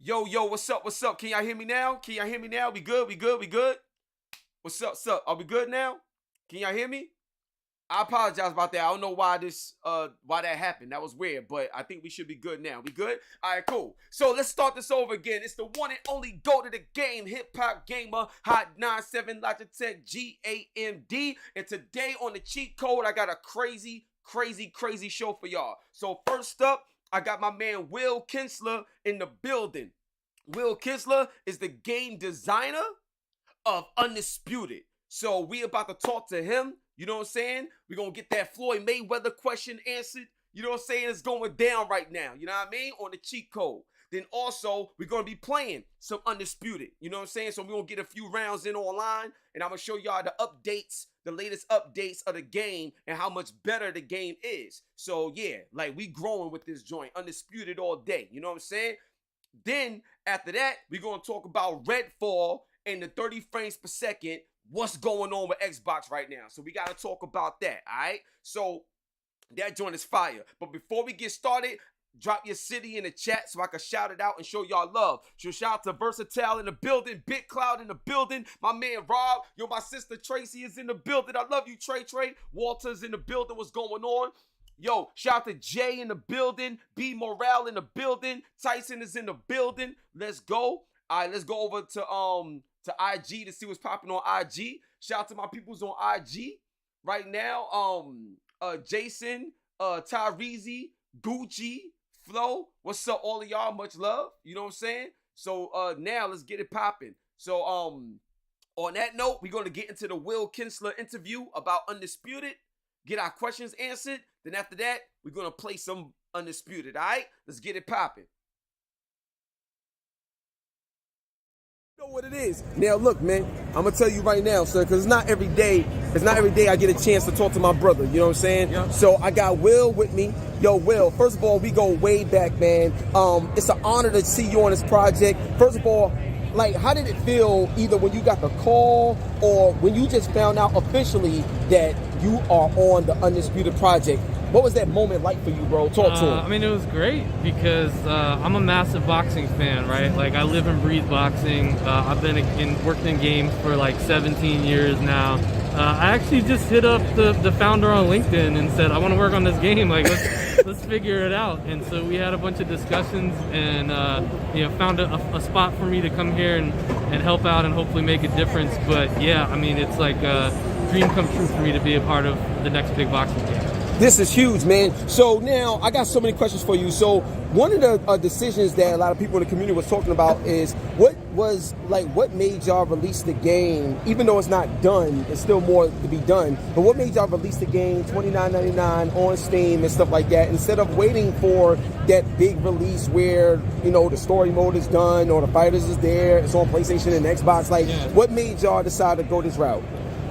Yo, yo, what's up? What's up? Can y'all hear me now? Can y'all hear me now? We good? We good? We good? What's up? What's up? Are we good now? Can y'all hear me? I apologize about that. I don't know why why that happened. That was weird, but I think we should be good now. We good? All right, cool. So let's start this over again. It's the one and only GOAT of the game, HipHopGamer, Hot 97 Logitech GAMD. And today on the cheat code, I got a crazy show for y'all. So first up, I got my man Will Kinsler in the building. Will Kinsler is the game designer of Undisputed. So we about to talk to him. You know what I'm saying? We're going to get that Floyd Mayweather question answered. You know what I'm saying? It's going down right now. You know what I mean? On the cheat code. Then also, we're going to be playing some Undisputed. You know what I'm saying? So we're going to get a few rounds in online. And I'm going to show y'all the updates, the latest updates of the game and how much better the game is. So yeah, like we growing with this joint. Undisputed all day. You know what I'm saying? Then after that, we're going to talk about Redfall and the 30 frames per second. What's going on with Xbox right now? So we got to talk about that, all right? So that joint is fire. But before we get started, drop your city in the chat so I can shout it out and show y'all love. So shout out to Versatile in the building, Big Cloud in the building, my man Rob, yo, my sister Tracy is in the building. I love you, Trey. Walter's in the building. What's going on? Yo, shout out to Jay in the building, B Morale in the building, Tyson is in the building. Let's go. All right, let's go over to IG to see what's popping on IG. Shout out to my peoples on IG right now. Jason, Tyrese, Gucci, Flo. What's up, all of y'all? Much love. You know what I'm saying? So now let's get it popping. So on that note, we're gonna get into the Will Kinsler interview about Undisputed, get our questions answered. Then after that, we're gonna play some Undisputed. All right, let's get it popping. Know what it is. Now look, man, I'm gonna tell you right now, sir, because it's not every day I get a chance to talk to my brother, you know what I'm saying? Yeah. So I got Will with me. Yo, Will, first of all, we go way back, man. It's an honor to see you on this project. First of all, like, how did it feel either when you got the call or when you just found out officially that you are on the Undisputed project? What was that moment like for you, bro? Talk to him. I mean, it was great because I'm a massive boxing fan, right? Like, I live and breathe boxing. I've been working in games for like 17 years now. I actually just hit up the founder on LinkedIn and said, I want to work on this game. Like, let's figure it out. And so we had a bunch of discussions and you know, found a spot for me to come here and help out and hopefully make a difference. But yeah, I mean, it's like a dream come true for me to be a part of the next big boxing game. This is huge, man. So now I got so many questions for you. So one of the decisions that a lot of people in the community was talking about is what made y'all release the game, even though it's not done, it's still more to be done. But what made y'all release the game $29.99 on Steam and stuff like that, instead of waiting for that big release where, you know, the story mode is done or the fighters is there, it's on PlayStation and Xbox? Like, yeah. What made y'all decide to go this route?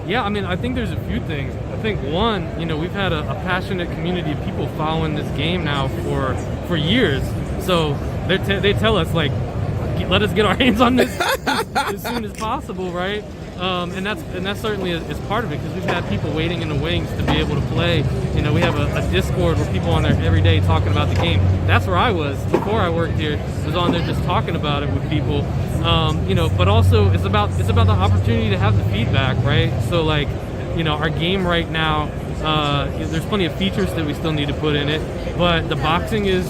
Yeah, I mean, I think there's a few things. I think one, you know, we've had a passionate community of people following this game now for years. So they tell us, like, let us get our hands on this as soon as possible, right? And that certainly is part of it, because we've had people waiting in the wings to be able to play. You know, we have a Discord where people on there every day talking about the game. That's where I was before I worked here. Was on there just talking about it with people. You know, but also it's about the opportunity to have the feedback, right? So, like, you know, our game right now, there's plenty of features that we still need to put in it, but the boxing is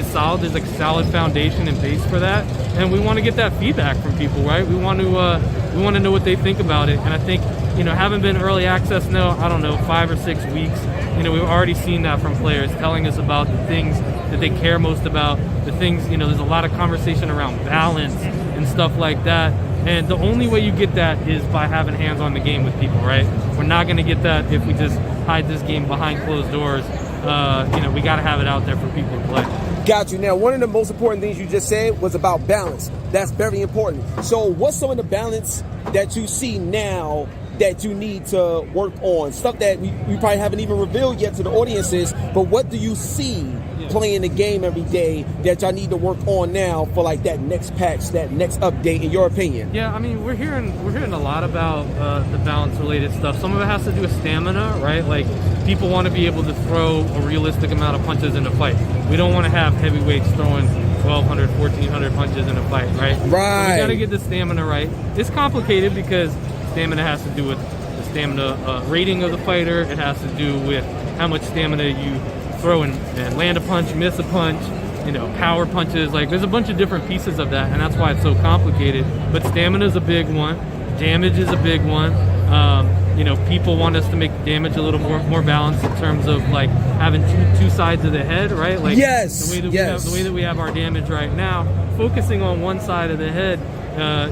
solid. There's like a solid foundation and base for that, and we want to get that feedback from people, right? We want to know what they think about it. And I think, you know, having been early access now, I don't know, 5 or 6 weeks, you know, we've already seen that from players telling us about the things that they care most about, the things, you know, there's a lot of conversation around balance and stuff like that. And the only way you get that is by having hands on the game with people, right? We're not going to get that if we just hide this game behind closed doors. You know, we got to have it out there for people to play. Got you. Now, one of the most important things you just said was about balance. That's very important. So what's some of the balance that you see now that you need to work on? Stuff that we probably haven't even revealed yet to the audiences, but what do you see playing the game every day that y'all need to work on now for like that next patch, that next update, in your opinion? Yeah, I mean, we're hearing a lot about the balance related stuff. Some of it has to do with stamina, right? Like, people want to be able to throw a realistic amount of punches in a fight. We don't want to have heavyweights throwing 1,200, 1,400 punches in a fight, right? Right. So you gotta get the stamina right. It's complicated because stamina has to do with the stamina rating of the fighter. It has to do with how much stamina you throw and land a punch, miss a punch, you know, power punches. Like, there's a bunch of different pieces of that, and that's why it's so complicated. But stamina is a big one. Damage is a big one. You know, people want us to make damage a little more balanced in terms of like having two sides of the head, right? Like, yes, the way that we have our damage right now, focusing on one side of the head.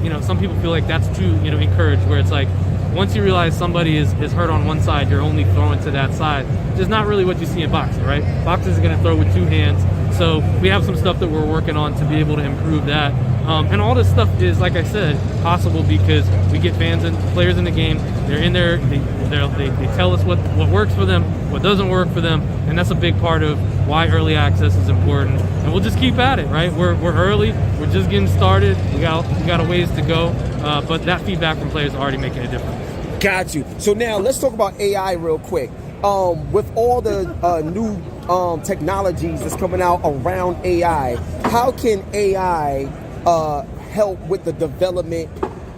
You know, some people feel like that's too, you know, encouraged, where it's like, once you realize somebody is hurt on one side, you're only throwing to that side. Which is not really what you see in boxing, right? Boxing is going to throw with two hands. So we have some stuff that we're working on to be able to improve that. And all this stuff is, like I said, possible because we get fans and players in the game. They're in there, they tell us what works for them, what doesn't work for them, and that's a big part of why early access is important. And we'll just keep at it, right? We're early, we're just getting started, we got a ways to go, but that feedback from players is already making a difference. Got you. So now let's talk about AI real quick. With all the new technologies that's coming out around AI, how can AI help with the development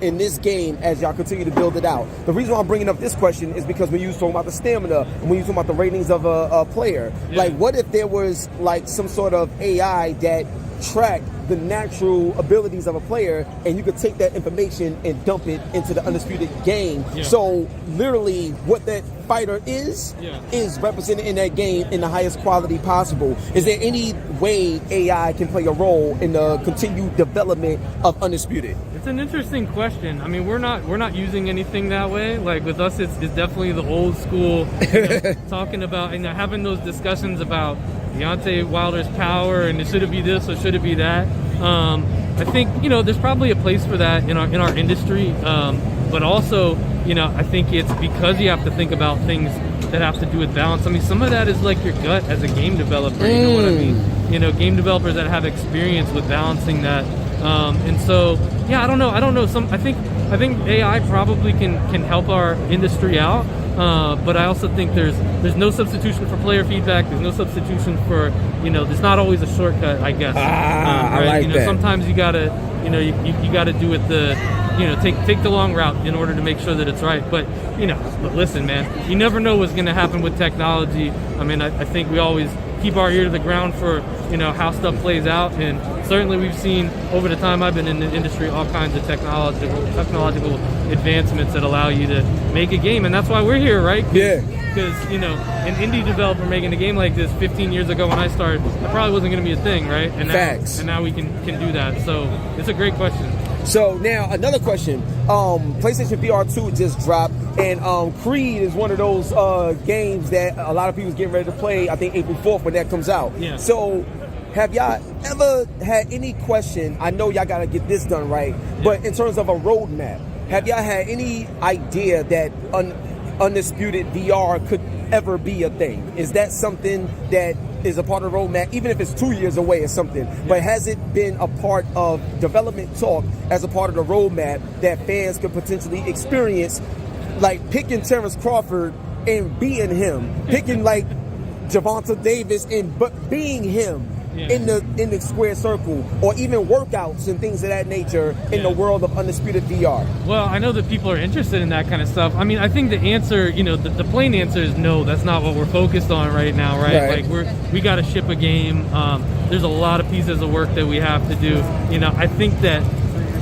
in this game as y'all continue to build it out? The reason why I'm bringing up this question is because when you was talking about the stamina and when you talking about the ratings of a player, like, what if there was like some sort of AI that tracked the natural abilities of a player, and you could take that information and dump it into the Undisputed game? So literally what that fighter is represented in that game in the highest quality possible. Is there any way AI can play a role in the continued development of Undisputed? It's an interesting question. I mean, we're not using anything that way. Like, with us, it's definitely the old school, you know, talking about and having those discussions about Deontay Wilder's power and should it be this or should it be that. I think, you know, there's probably a place for that in our industry, but also, you know, I think it's because you have to think about things that have to do with balance. I mean, some of that is like your gut as a game developer. You know what I mean? You know, game developers that have experience with balancing that. And so, yeah, I don't know. I think AI probably can help our industry out. But I also think there's no substitution for player feedback. There's no substitution for, you know, there's not always a shortcut, I guess. Right? I like you know, that. Sometimes you gotta, you know, you gotta do it you know, take the long route in order to make sure that it's right. But, you know, listen, man, you never know what's gonna happen with technology. I mean, I think we always keep our ear to the ground for, you know, how stuff plays out, and certainly we've seen over the time I've been in the industry all kinds of technological advancements that allow you to make a game, and that's why we're here, right? Because, you know, an indie developer making a game like this 15 years ago when I started, that probably wasn't going to be a thing, right? And now we can do that. So it's a great question. So now another question. PlayStation VR 2 just dropped, and Creed is one of those games that a lot of people's getting ready to play. I think April 4th when that comes out. Yeah. So have y'all ever had any question? I know y'all got to get this done right, but in terms of a roadmap, have y'all had any idea that Undisputed VR could ever be a thing? Is that something that is a part of the roadmap, even if it's 2 years away or something? But has it been a part of development talk as a part of the roadmap that fans could potentially experience, like picking Terrence Crawford and being him, picking like Gervonta Davis and being him in the square circle, or even workouts and things of that nature in the world of Undisputed VR? Well, I know that people are interested in that kind of stuff. I mean, I think the answer, you know, the plain answer is no. That's not what we're focused on right now, right? Like, we got to ship a game. There's a lot of pieces of work that we have to do. You know, I think that,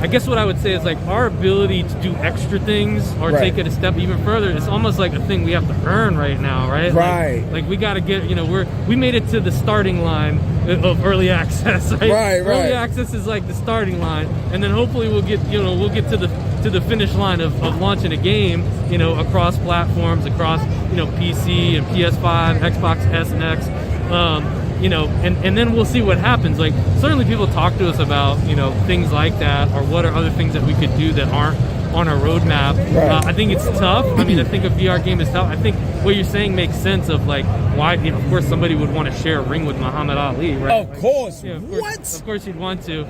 I guess what I would say is like our ability to do extra things or take it a step even further, it's almost like a thing we have to earn right now, right? Like we got to get, you know, we made it to the starting line of early access, right? Early access is like the starting line, and then hopefully we'll get to the finish line of launching a game, you know, across platforms, across, you know, PC and PS5, Xbox S and X. You know, and then we'll see what happens. Like, certainly people talk to us about, you know, things like that, or what are other things that we could do that aren't on our roadmap. I think it's tough. I mean, I think a VR game is tough. I think what you're saying makes sense of like why, you know, of course somebody would want to share a ring with Muhammad Ali, right? Of course. Of course you'd want to.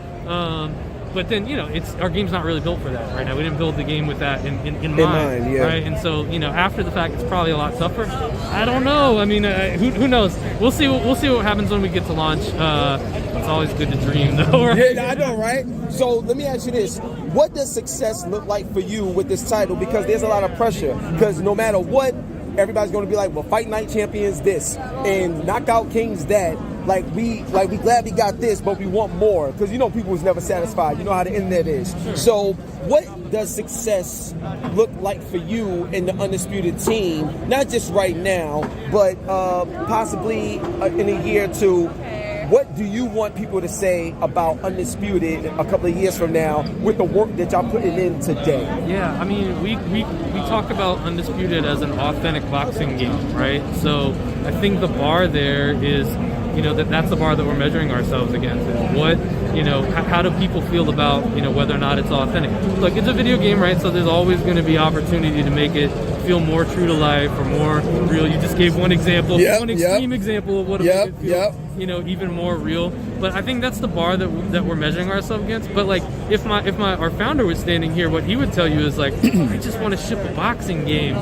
But then, you know, our game's not really built for that right now. We didn't build the game with that in mind, yeah. right? And so, you know, after the fact, it's probably a lot tougher. I don't know. I mean, who knows? We'll see what happens when we get to launch. It's always good to dream, though. Right? Yeah, I know, right? So let me ask you this. What does success look like for you with this title? Because there's a lot of pressure. Because no matter what, everybody's going to be like, well, Fight Night Champions this and Knockout Kings that. Like we glad we got this, but we want more. Because you know people was never satisfied. You know how the internet is. Sure. So what does success look like for you in the Undisputed team? Not just right now, but possibly in a year or two. What do you want people to say about Undisputed a couple of years from now with the work that y'all putting in today? Yeah, I mean, we talk about Undisputed as an authentic boxing game, right? So I think the bar there is, you know, that's the bar that we're measuring ourselves against. Is what, you know, how do people feel about, you know, whether or not it's authentic? Look, it's a video game, right? So there's always going to be opportunity to make it feel more true to life or more real. You just gave one example, one extreme example of what it make it feel, you know, even more real. But I think that's the bar that we're measuring ourselves against. But like, if our founder was standing here, what he would tell you is like, I just want to ship a boxing game,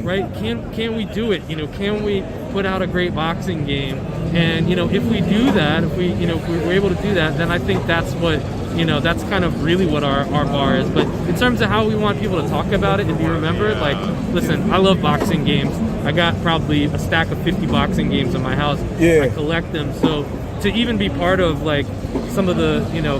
right? Can we do it? You know, can we put out a great boxing game? And you know, if we do that, if we're able to do that, then I think that's what, you know, that's kind of really what our bar is. But in terms of how we want people to talk about it and be remembered, like, listen, I love boxing games. I got probably a stack of 50 boxing games in my house. I collect them. So to even be part of like some of the, you know,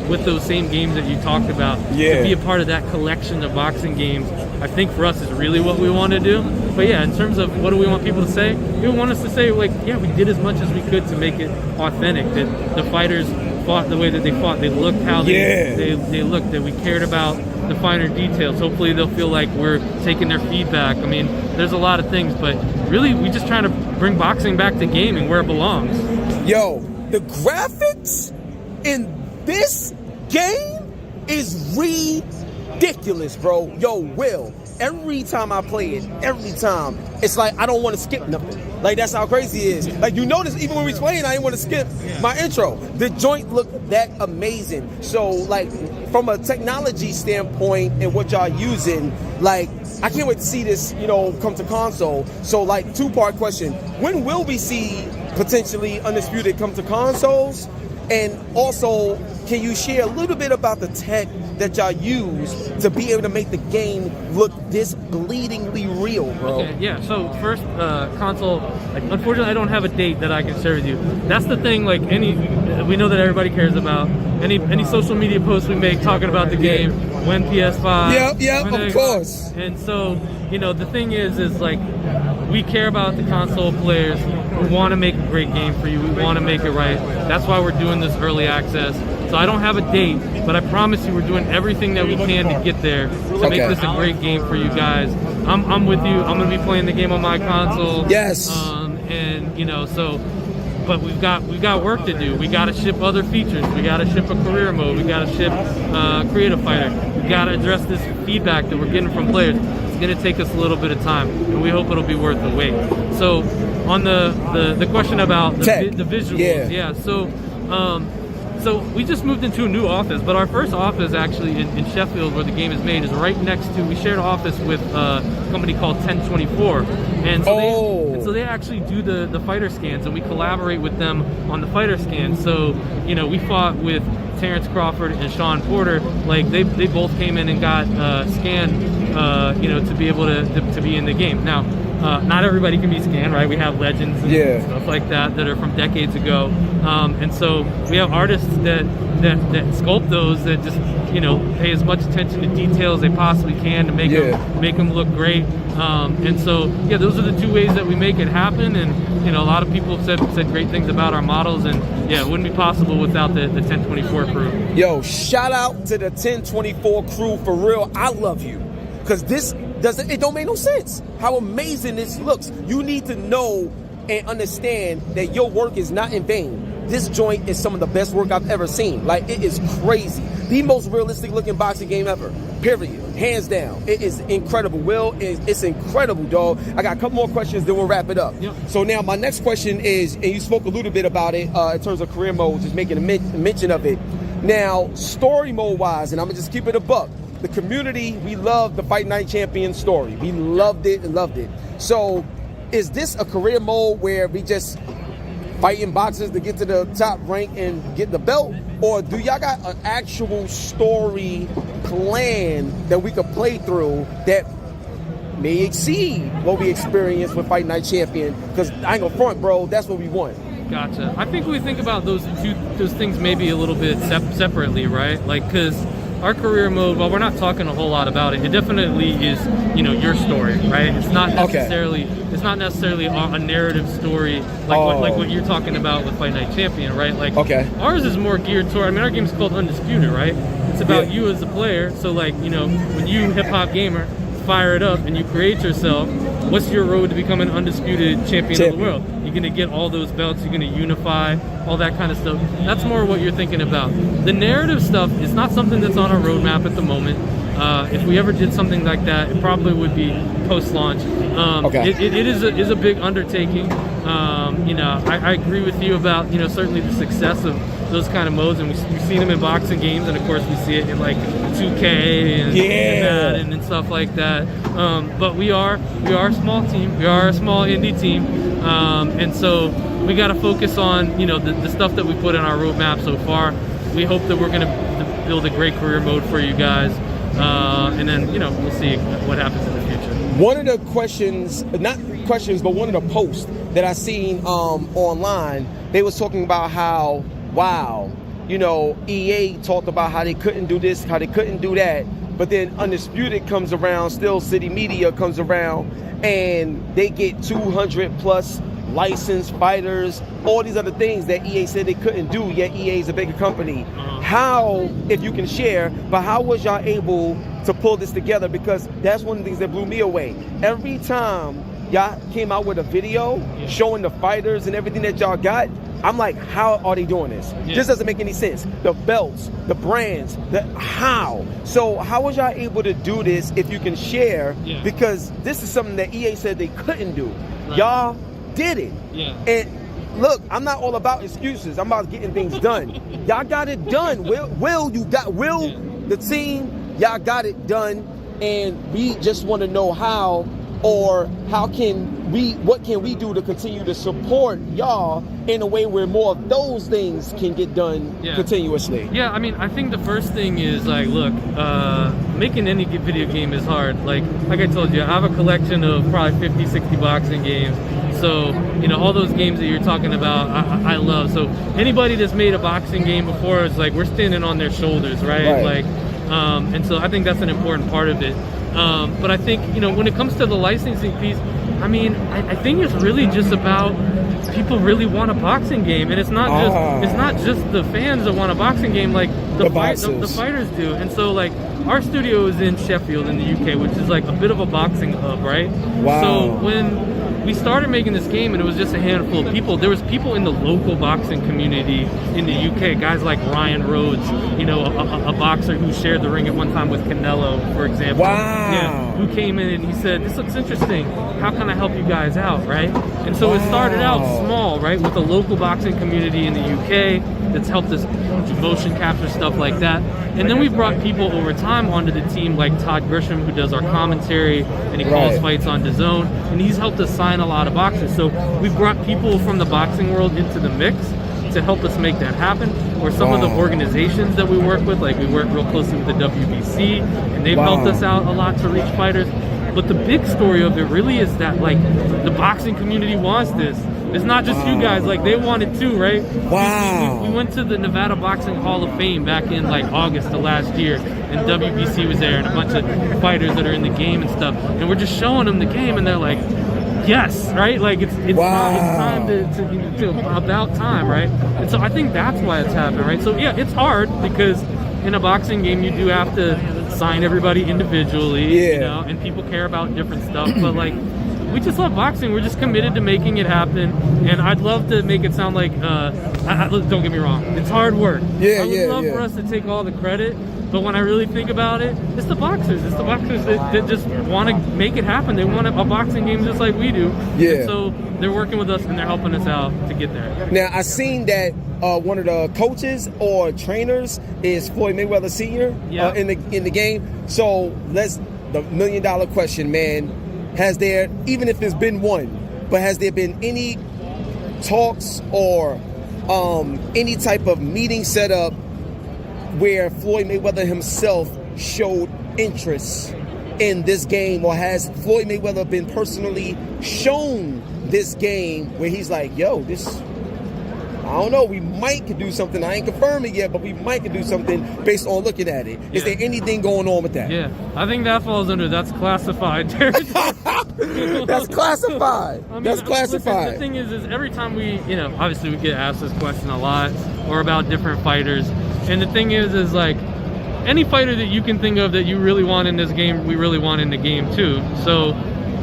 with those same games that you talked about, to be a part of that collection of boxing games, I think for us is really what we want to do. But yeah, in terms of what do we want people to say, we want us to say like, yeah, we did as much as we could to make it authentic, that the fighters fought the way that they fought, they looked how they looked, that we cared about the finer details. Hopefully they'll feel like we're taking their feedback. I mean, there's a lot of things, but really we just trying to bring boxing back to gaming where it belongs. Yo, the graphics in this game is ridiculous, bro. Yo, Will, every time I play it, it's like I don't want to skip nothing. Like, that's how crazy it is. Like, you notice, even when we was playing, I didn't want to skip my intro. The joint looked that amazing. So, like, from a technology standpoint and what y'all using, like, I can't wait to see this, you know, come to console. So, like, two-part question. When will we see potentially Undisputed come to consoles? And also, can you share a little bit about the tech that y'all use to be able to make the game look this bleedingly real, bro? Okay, yeah, so first, console, like, unfortunately, I don't have a date that I can share with you. That's the thing, like, we know that everybody cares about. Any social media posts we make talking about the game, when PS5. Yep, of course. And so, you know, the thing is like, we care about the console players. We want to make a great game for you. We want to make it right. That's why we're doing this early access. So I don't have a date, but I promise you we're doing everything that we can to get there to make this a great game for you guys. I'm with you. I'm going to be playing the game on my console. Yes. And, you know, so... But we've got work to do. We got to ship other features. We got to ship a career mode. We got to ship creative fighter. We got to address this feedback that we're getting from players. It's going to take us a little bit of time, and we hope it'll be worth the wait. So, on the question about the visuals, so we just moved into a new office, but our first office actually in Sheffield, where the game is made, is right next to. We shared an office with a company called 1024, and so they actually do the fighter scans, and we collaborate with them on the fighter scans. So, you know, we fought with Terrence Crawford and Sean Porter. Like, they both came in and got scanned, you know, to be able to be in the game. Now, not everybody can be scanned, right? We have legends and stuff like that are from decades ago, and so we have artists that sculpt those, that just, you know, pay as much attention to detail as they possibly can to make them look great. And so, yeah, those are the two ways that we make it happen. And, you know, a lot of people have said great things about our models, and yeah, it wouldn't be possible without the 1024 crew. Yo, shout out to the 1024 crew, for real. I love you, because it don't make no sense how amazing this looks. You need to know and understand that your work is not in vain. This joint is some of the best work I've ever seen. Like, it is crazy. The most realistic looking boxing game ever, period. Hands down. It is incredible. Will, it's incredible, dog. I got a couple more questions, then we'll wrap it up. Yep. So now my next question is, and you spoke a little bit about it in terms of career mode, just making a mention of it. Now, story mode wise, and I'm gonna just keep it a buck. The community, we loved the Fight Night Champion story. We loved it and loved it. So, is this a career mode where we just fighting boxers to get to the top rank and get the belt? Or do y'all got an actual story plan that we could play through that may exceed what we experienced with Fight Night Champion? Because I ain't gonna front, bro, that's what we want. Gotcha. I think we think about those things maybe a little bit separately, right? Like, because our career mode, while we're not talking a whole lot about it, it definitely is, you know, your story, right? It's not necessarily a narrative story like what you're talking about with Fight Night Champion, right? Like, ours is more geared toward, I mean, our game's called Undisputed, right? It's about you as a player. So, like, you know, when you hip-hop-gamer fire it up and you create yourself, what's your road to become an undisputed champion of the world? You're going to get all those belts, you're going to unify, all that kind of stuff. That's more what you're thinking about. The narrative stuff is not something that's on our roadmap at the moment. If we ever did something like that, it probably would be post-launch. It is a big undertaking. You know, I agree with you about, you know, certainly the success of those kind of modes, and we've seen them in boxing games, and of course we see it in like 2K and stuff like that. But we are a small team. We are a small indie team, and so we got to focus on, you know, the stuff that we put in our roadmap so far. We hope that we're going to build a great career mode for you guys, and then, you know, we'll see what happens in the future. One of the questions, not questions, but one of the posts that I seen online, they was talking about how, wow, you know, EA talked about how they couldn't do this, how they couldn't do that, but then Undisputed comes around, Still City Media comes around, and they get 200 plus licensed fighters, all these other things that EA said they couldn't do, yet EA is a bigger company. How, if you can share, but how was y'all able to pull this together? Because that's one of the things that blew me away. Every time y'all came out with a video showing the fighters and everything that y'all got, I'm like, how are they doing this? This doesn't make any sense. The belts, the brands, how? So how was y'all able to do this, if you can share? Because this is something that EA said they couldn't do. Y'all did it. And look, I'm not all about excuses. I'm about getting things done. Y'all got it done. Will the team, y'all got it done, and we just want to know how, or what can we do to continue to support y'all in a way where more of those things can get done continuously? Yeah, I mean, I think the first thing is, like, look, making any video game is hard. Like I told you, I have a collection of probably 50, 60 boxing games. So, you know, all those games that you're talking about, I love. So anybody that's made a boxing game before, it's like we're standing on their shoulders, right? Like, and so I think that's an important part of it. But I think, you know, when it comes to the licensing piece, I mean, I think it's really just about people really want a boxing game, and it's not just the fans that want a boxing game. Like the fighters do. And so, like, our studio is in Sheffield in the UK, which is like a bit of a boxing hub, right? So when we started making this game and it was just a handful of people, there was people in the local boxing community in the UK, guys like Ryan Rhodes, you know, a boxer who shared the ring at one time with Canelo, for example. Who came in and he said, this looks interesting, how can I help you guys out, right? And so it started out small, right, with a local boxing community in the UK that's helped us do motion capture, stuff like that. And then we've brought people over time onto the team, like Todd Grisham, who does our commentary, and he calls fights on DAZN, and he's helped us sign a lot of boxers. So we've brought people from the boxing world into the mix to help us make that happen. Or some of the organizations that we work with, like we work real closely with the WBC, and they've helped us out a lot to reach fighters. But the big story of it really is that, like, the boxing community wants this. It's not just you guys, like, they want it too, right? We went to the Nevada Boxing Hall of Fame back in, like, August of last year, and WBC was there, and a bunch of fighters that are in the game and stuff, and we're just showing them the game, and they're like, yes, right? Like, it's time to about time, right? And so I think that's why it's happening, right? So yeah, it's hard because in a boxing game you do have to sign everybody individually, you know, and people care about different stuff, but, like, we just love boxing. We're just committed to making it happen, and I'd love to make it sound like, don't get me wrong, it's hard work. I would love for us to take all the credit, But when I really think about it, it's the boxers. It's the boxers that just want to make it happen. They want a boxing game just like we do. Yeah. And so they're working with us and they're helping us out to get there. Now, I seen that one of the coaches or trainers is Floyd Mayweather Sr. Yeah. In the game. So the $1 million question, man. Has there, even if it's been one, but has there been any talks or any type of meeting set up where Floyd Mayweather himself showed interest in this game, or has Floyd Mayweather been personally shown this game where he's like, yo, this, I don't know, we might could do something. I ain't confirming it yet, but we might could do something based on looking at it. Is there anything going on with that? Yeah, I think that falls under that's classified territory. That's classified. I mean, that's classified. Listen, the thing is every time we, obviously we get asked this question a lot, or about different fighters. And the thing is like, any fighter that you can think of that you really want in this game, we really want in the game too. So,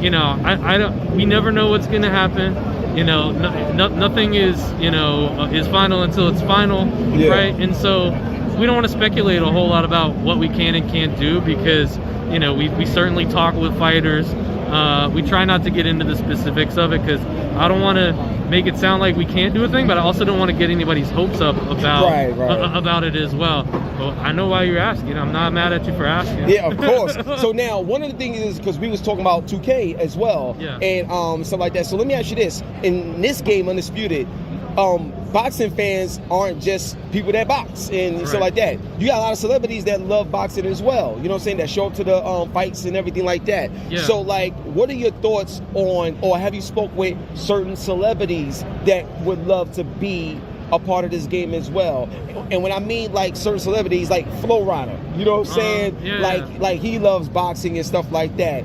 I don't. We never know what's gonna happen. Nothing is is final until it's final, right? And so we don't want to speculate a whole lot about what we can and can't do, because we certainly talk with fighters. We try not to get into the specifics of it, because I don't want to make it sound like we can't do a thing, but I also don't want to get anybody's hopes up about about it as well. Well, I know why you're asking. I'm not mad at you for asking. Yeah, of course. So now, one of the things is, because we was talking about 2K as well, and stuff like that. So let me ask you this: in this game, Undisputed, boxing fans aren't just people that box and stuff like that. You got a lot of celebrities that love boxing as well. You know what I'm saying? That show up to the fights and everything like that. Yeah. So, like, what are your thoughts on, or have you spoke with certain celebrities that would love to be a part of this game as well? And when I mean like certain celebrities, like Floyd, you know what I'm saying? Like he loves boxing and stuff like that.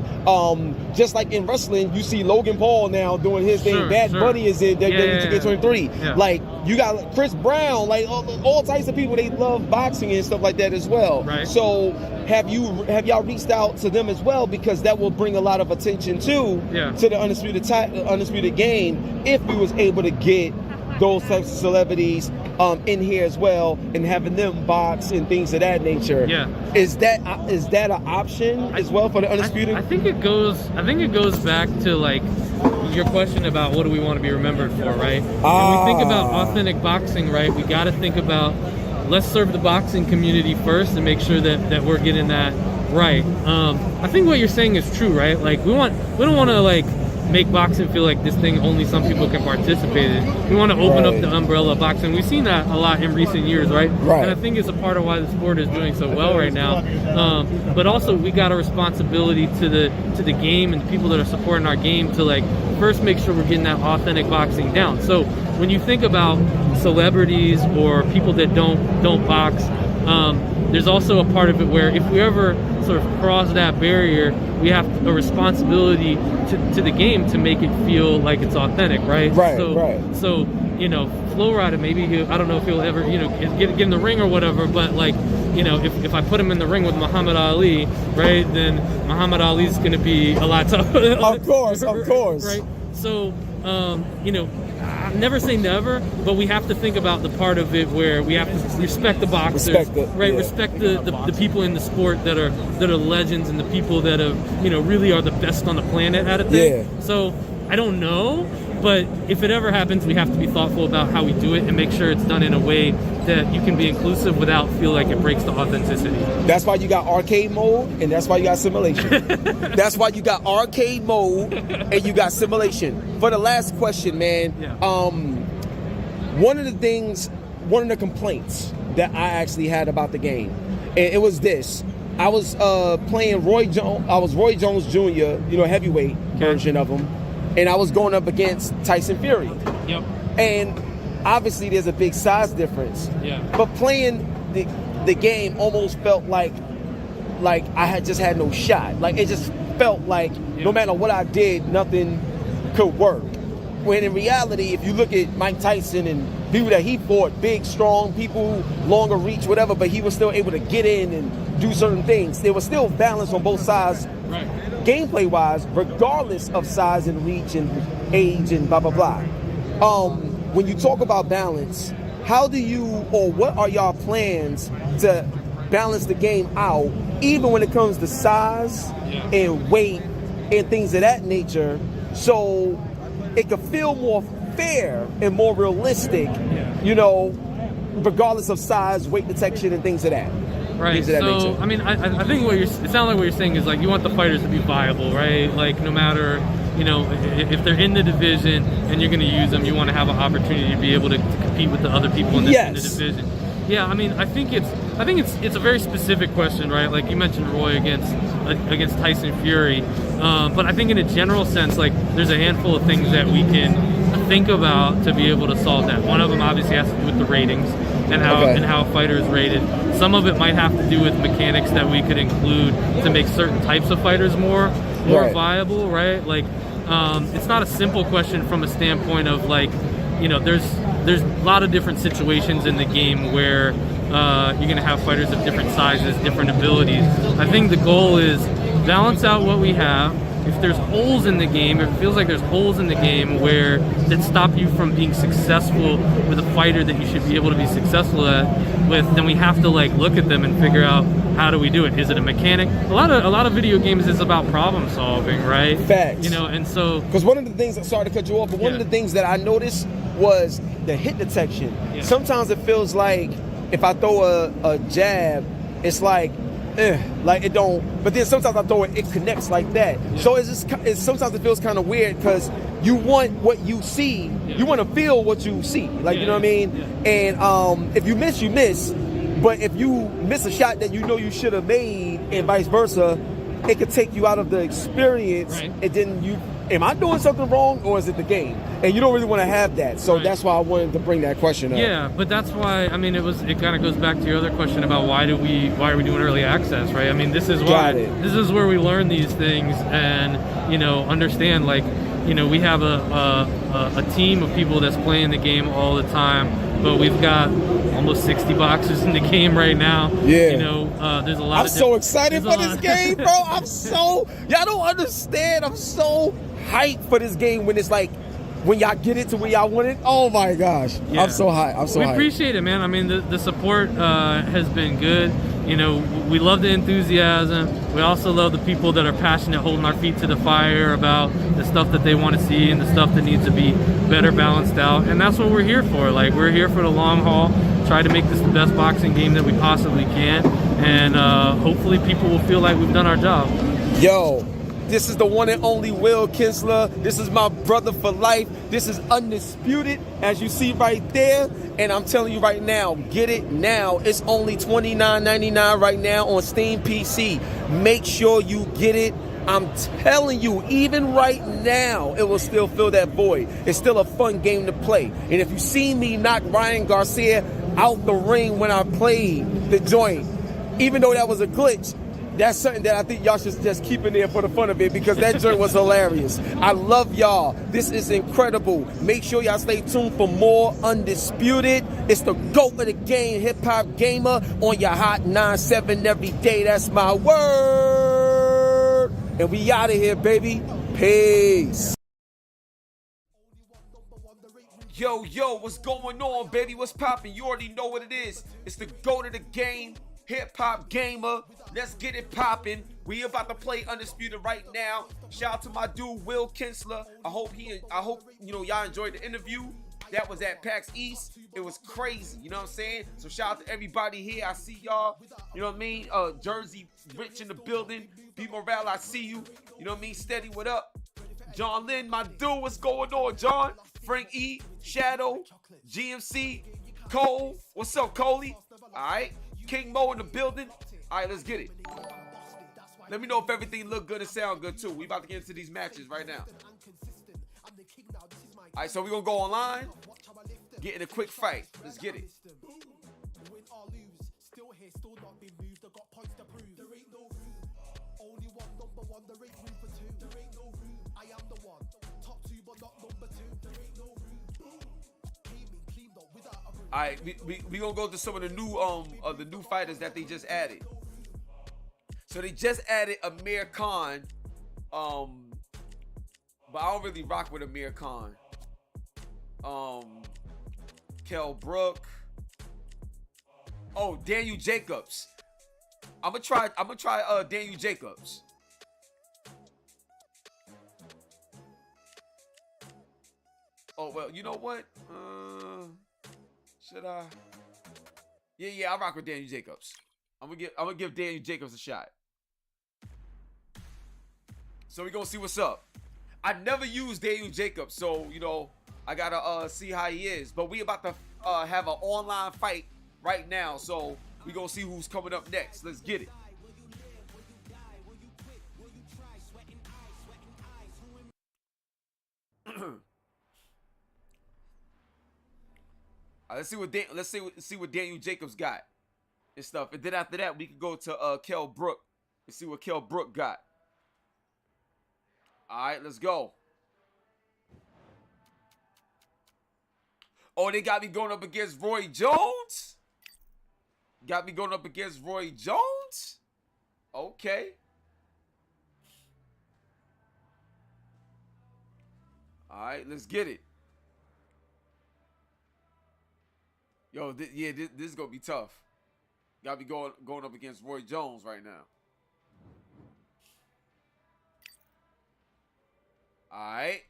Just like in wrestling, you see Logan Paul now doing his thing. Bad Bunny is in WWE23. Yeah. Like you got Chris Brown, like all types of people. They love boxing and stuff like that as well. Right. So have y'all reached out to them as well, because that will bring a lot of attention to the undisputed game if we was able to get those types of celebrities in here as well, and having them box and things of that nature. Yeah. Is that an option as well for the Undisputed? I think it goes back to like your question about what do we want to be remembered for, right? When we think about authentic boxing, right, we got to think about, let's serve the boxing community first and make sure that we're getting that right. I think what you're saying is true, right? Like we don't want to like make boxing feel like this thing only some people can participate in. We want to open up the umbrella of boxing. We've seen that a lot in recent years, right? And I think it's a part of why the sport is doing so well right now. But also we got a responsibility to the game and the people that are supporting our game to like first make sure we're getting that authentic boxing down. So when you think about celebrities or people that don't box, there's also a part of it where if we ever sort of cross that barrier, we have a responsibility to the game to make it feel like it's authentic, right? So Flow Rider, maybe I don't know if he'll ever get in the ring or whatever, but like if I put him in the ring with Muhammad Ali, right, then Muhammad Ali's gonna be a lot tougher. Of course, right? So I never say never, but we have to think about the part of it where we have to respect the boxers, respect the people in the sport that are legends and the people that have really are the best on the planet at it. So I don't know, but if it ever happens, we have to be thoughtful about how we do it and make sure it's done in a way that you can be inclusive without feel like it breaks the authenticity. That's why you got arcade mode, and that's why you got simulation. That's why you got arcade mode and you got simulation. For the last question, man, one of the complaints that I actually had about the game, and it was this. I was playing Roy Jones. I was Roy Jones Jr., heavyweight version of him, and I was going up against Tyson Fury. Yep. And obviously, there's a big size difference. Yeah. But playing the game almost felt like I had just had no shot. Like it just felt like no matter what I did, nothing could work. When in reality, if you look at Mike Tyson and people that he fought, big, strong people, longer reach, whatever, but he was still able to get in and do certain things. There was still balance on both sides, gameplay-wise, regardless of size and reach and age and blah, blah, blah. When you talk about balance, how do you, or what are y'all plans to balance the game out, even when it comes to size and weight and things of that nature, so it could feel more fair and more realistic, you know, regardless of size, weight detection, and things of that. Right. So, I mean, I think it sounds like what you're saying is like you want the fighters to be viable, right? Like no matter, you know, if they're in the division and you're going to use them, you want to have an opportunity to be able to compete with the other people in the division. Yeah, I mean, I think it's a very specific question, right? Like you mentioned Roy against Tyson Fury, but I think in a general sense, like there's a handful of things that we can think about to be able to solve that. One of them obviously has to do with the ratings and how a fighter is rated. Some of it might have to do with mechanics that we could include to make certain types of fighters more viable, right? Like it's not a simple question from a standpoint of like, you know, there's a lot of different situations in the game where you're gonna have fighters of different sizes, different abilities. I think the goal is balance out what we have. If there's holes in the game, if it feels like there's holes in the game where that stop you from being successful with a fighter that you should be able to be successful with, then we have to like look at them and figure out how do we do it. Is it a mechanic? A lot of video games is about problem solving, right? Facts. You know, and so because one of the things, sorry to cut you off, but one of the things that I noticed was the hit detection. Sometimes it feels like if I throw a jab, it's like it don't, but then sometimes I throw it connects like that. So sometimes it feels kind of weird because you want what you see, you want to feel what you see, like you know what I mean. And if you miss, you miss. But if you miss a shot that you know you should have made, and vice versa, it could take you out of the experience. And then am I doing something wrong or is it the game? And you don't really want to have that. So that's why I wanted to bring that question up. Yeah, but that's why, I mean, it kind of goes back to your other question about why are we doing early access, right? I mean, this is where we learn these things and, you know, understand, like, you know, we have a team of people that's playing the game all the time, but we've got almost 60 boxes in the game right now. Yeah. You know, there's a lot I'm so excited for this game, bro. Y'all don't understand. I'm so hyped for this game when it's like, when y'all get it to where y'all want it. Oh my gosh. Yeah. I'm so high. We appreciate it, man. I mean, the support has been good. You know, we love the enthusiasm. We also love the people that are passionate, holding our feet to the fire about the stuff that they want to see and the stuff that needs to be better balanced out. And that's what we're here for. Like, we're here for the long haul, try to make this the best boxing game that we possibly can. And hopefully people will feel like we've done our job. Yo, this is the one and only Will Kinsler. This is my brother for life. This is Undisputed, as you see right there. And I'm telling you right now, get it now. It's only $29.99 right now on Steam PC. Make sure you get it. I'm telling you, even right now, it will still fill that void. It's still a fun game to play. And if you see me knock Ryan Garcia out the ring when I played the joint, even though that was a glitch, that's something that I think y'all should just keep in there for the fun of it, because that joint was hilarious. I love y'all. This is incredible. Make sure y'all stay tuned for more Undisputed. It's the GOAT of the game, Hip Hop Gamer, on your Hot 9-7 every day. That's my word. And we out of here, baby. Peace. Yo, what's going on, baby? What's poppin'? You already know what it is. It's the GOAT of the game, Hip Hop Gamer. Let's get it poppin'. We about to play Undisputed right now. Shout out to my dude Will Kinsler. I hope you know y'all enjoyed the interview. That was at PAX East. It was crazy, you know what I'm saying? So shout out to everybody here. I see y'all. You know what I mean? Jersey Rich in the building. B Morale, I see you. You know what I mean? Steady, what up? John Lynn, my dude, what's going on, John? Frank E, Shadow, GMC, Cole. What's up, Coley? Alright. King Mo in the building. Alright, let's get it. Let me know if everything look good and sound good too. We about to get into these matches right now. Alright, so we're gonna go online, get in a quick fight. Let's get it. Alright, we gonna go to some of the new fighters that they just added. So they just added Amir Khan, but I don't really rock with Amir Khan. Kell Brook. Oh, Daniel Jacobs. I'm gonna try Daniel Jacobs. Oh well, you know what? Should I? Yeah, I rock with Daniel Jacobs. I'm gonna give Daniel Jacobs a shot. So we gonna see what's up. I never used Daniel Jacobs, so you know I gotta see how he is. But we about to have an online fight right now, so we gonna see who's coming up next. Let's get it. Let's see what Daniel Jacobs got and stuff. And then after that, we can go to Kell Brook and see what Kell Brook got. All right, let's go. Oh, they got me going up against Roy Jones? Got me going up against Roy Jones? Okay. All right, let's get it. Yo, this is gonna be tough. Got me going up against Roy Jones right now. All right.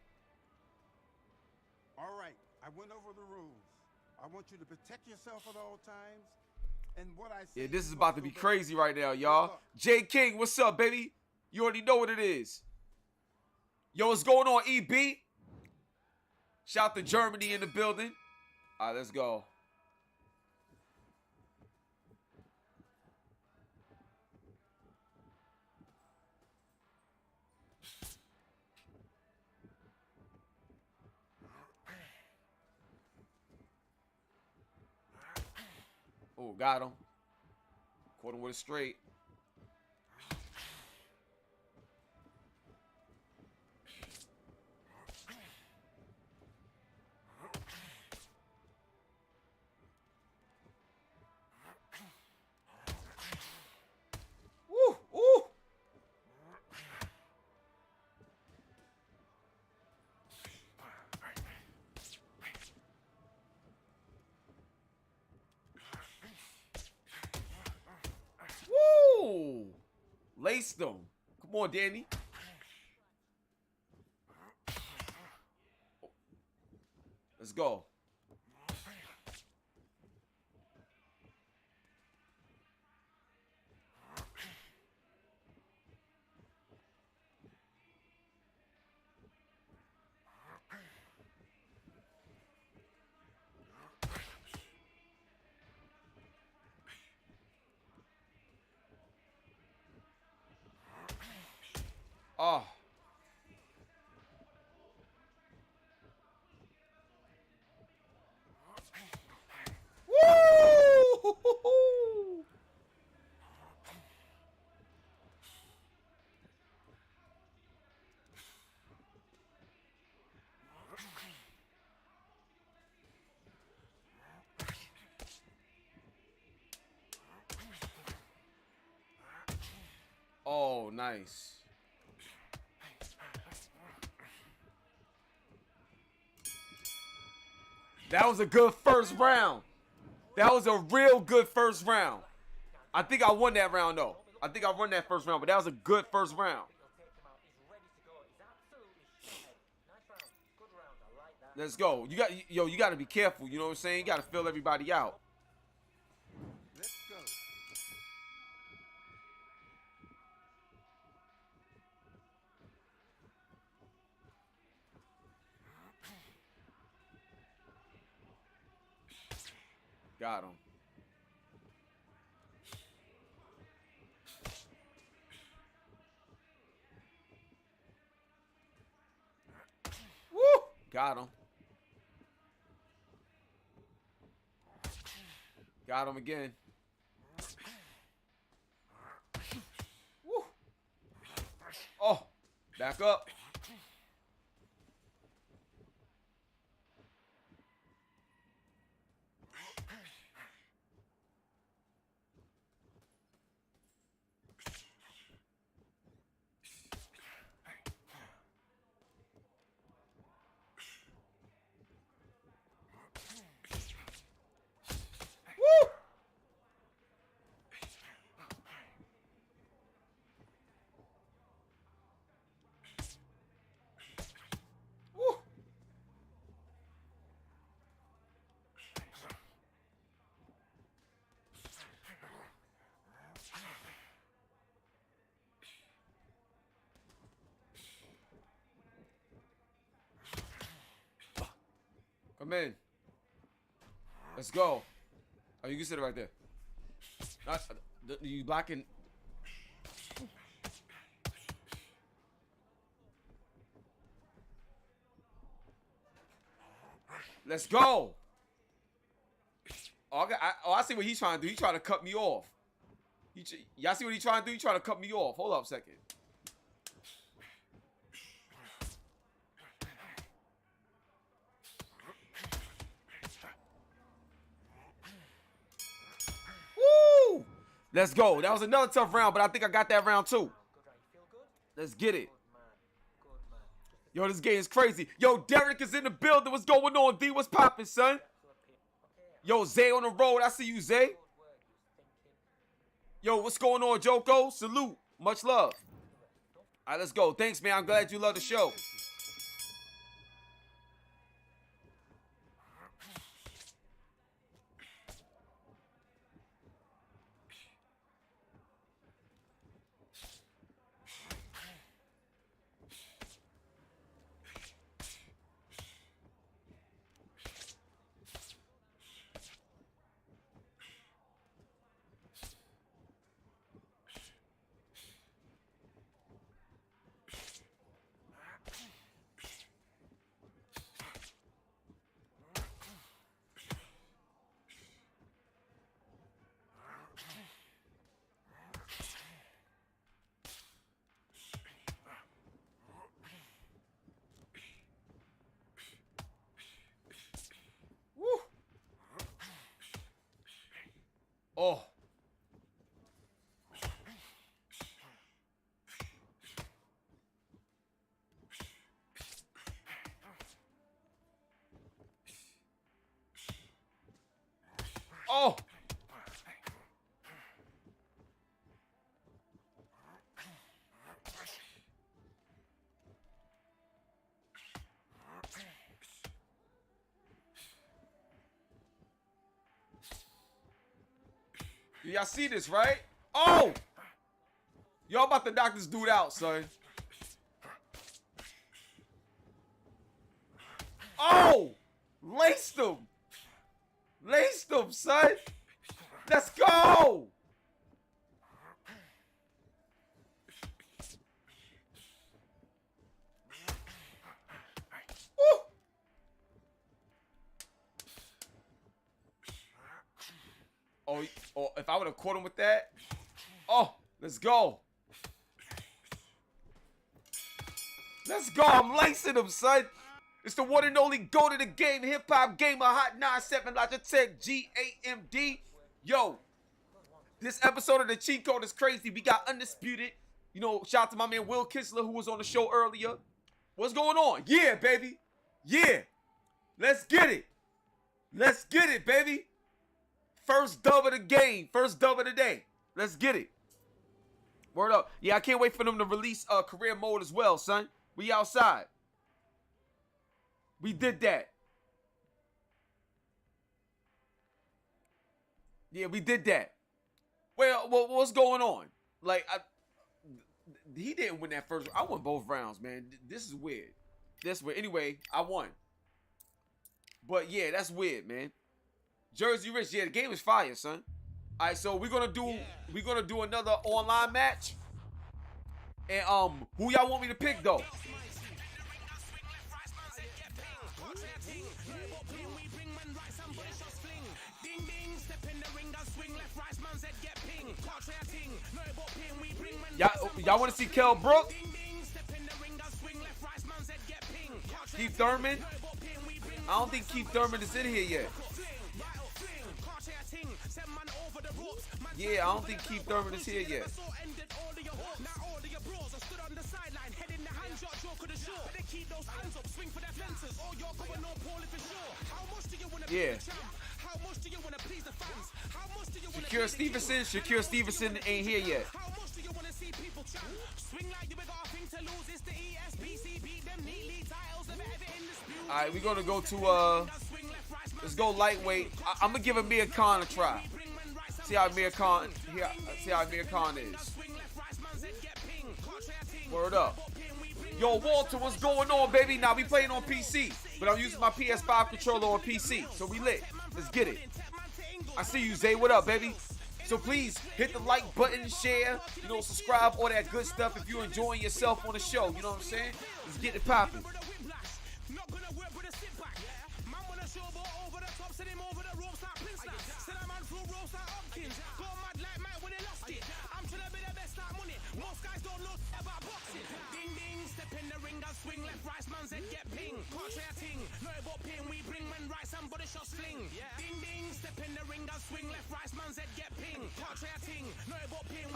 All right. I went over the rules. I want you to protect yourself at all times. And what I say. Yeah, this is about to be crazy right now, y'all. J King, what's up, baby? You already know what it is. Yo, what's going on, EB? Shout to Germany in the building. All right, let's go. Oh, got him. Caught him with a straight. Woo, ooh. Woo! Laced them. Come on, Danny. Let's go. Oh. Woo! Oh, nice. That was a good first round. That was a real good first round. I think I won that round, though. I think I won that first round, but that was a good first round. Let's go. You got to be careful. You know what I'm saying? You got to fill everybody out. Let's go. Got him. Woo! Got him. Got him again. Woo! Oh, back up. Come in. Let's go. Oh, you can sit it right there. You blocking? Let's go. Oh, I see what he's trying to do. He's trying to cut me off. Y'all see what he's trying to do? He's trying to cut me off. Hold up a second. Woo! Let's go. That was another tough round, but I think I got that round too. Let's get it. Yo, this game is crazy. Yo, Derek is in the building. What's going on, D? What's poppin', son? Yo, Zay on the road. I see you, Zay. Yo, what's going on, Joko? Salute. Much love. All right, let's go. Thanks, man. I'm glad you love the show. Oh. Oh. Y'all see this, right? Oh! Y'all about to knock this dude out, son. Oh! Laced him! Laced him, son! Let's go! Woo! Oh, if I would have caught him with that. Oh, let's go. Let's go. I'm lacing him, son. It's the one and only go to the game. Hip-hop gamer, Hot 97, Logitech GAMD. Yo, this episode of the Cheat Code is crazy. We got Undisputed. You know, shout out to my man Will Kinsler, who was on the show earlier. What's going on? Yeah, baby. Yeah. Let's get it. Let's get it, baby. First dub of the game. First dub of the day. Let's get it. Word up. Yeah, I can't wait for them to release career mode as well, son. We outside. We did that. Yeah, we did that. Well, what's going on? Like, he didn't win that first. I won both rounds, man. This is weird. That's weird. Anyway, I won. But yeah, that's weird, man. Jersey Rich, yeah, the game is fire, son. All right, so we're gonna do another online match. And who y'all want me to pick though? Y'all want to see Kell Brook? Keith Thurman? I don't think Keith Thurman is in here yet. Yeah, I don't think Keith Thurman is here yet. Yeah. Shakir Stevenson ain't here yet. Alright, we're gonna go to let's go lightweight. I'm gonna give Amir Khan a try. See how Amir Khan is. Word up. Yo, Walter, what's going on, baby? Now we playing on PC, but I'm using my PS5 controller on PC, so we lit. Let's get it. I see you, Zay. What up, baby? So please hit the like button, share, you know, subscribe, all that good stuff if you're enjoying yourself on the show. You know what I'm saying? Let's get it popping. Swing left, right, man's head get ping. Can't try a ting. No about ping, we bring when right, somebody shots fling. Ding ding, step in the ring, I swing left, right, man's head get ping. Can't try a ting. No about ping.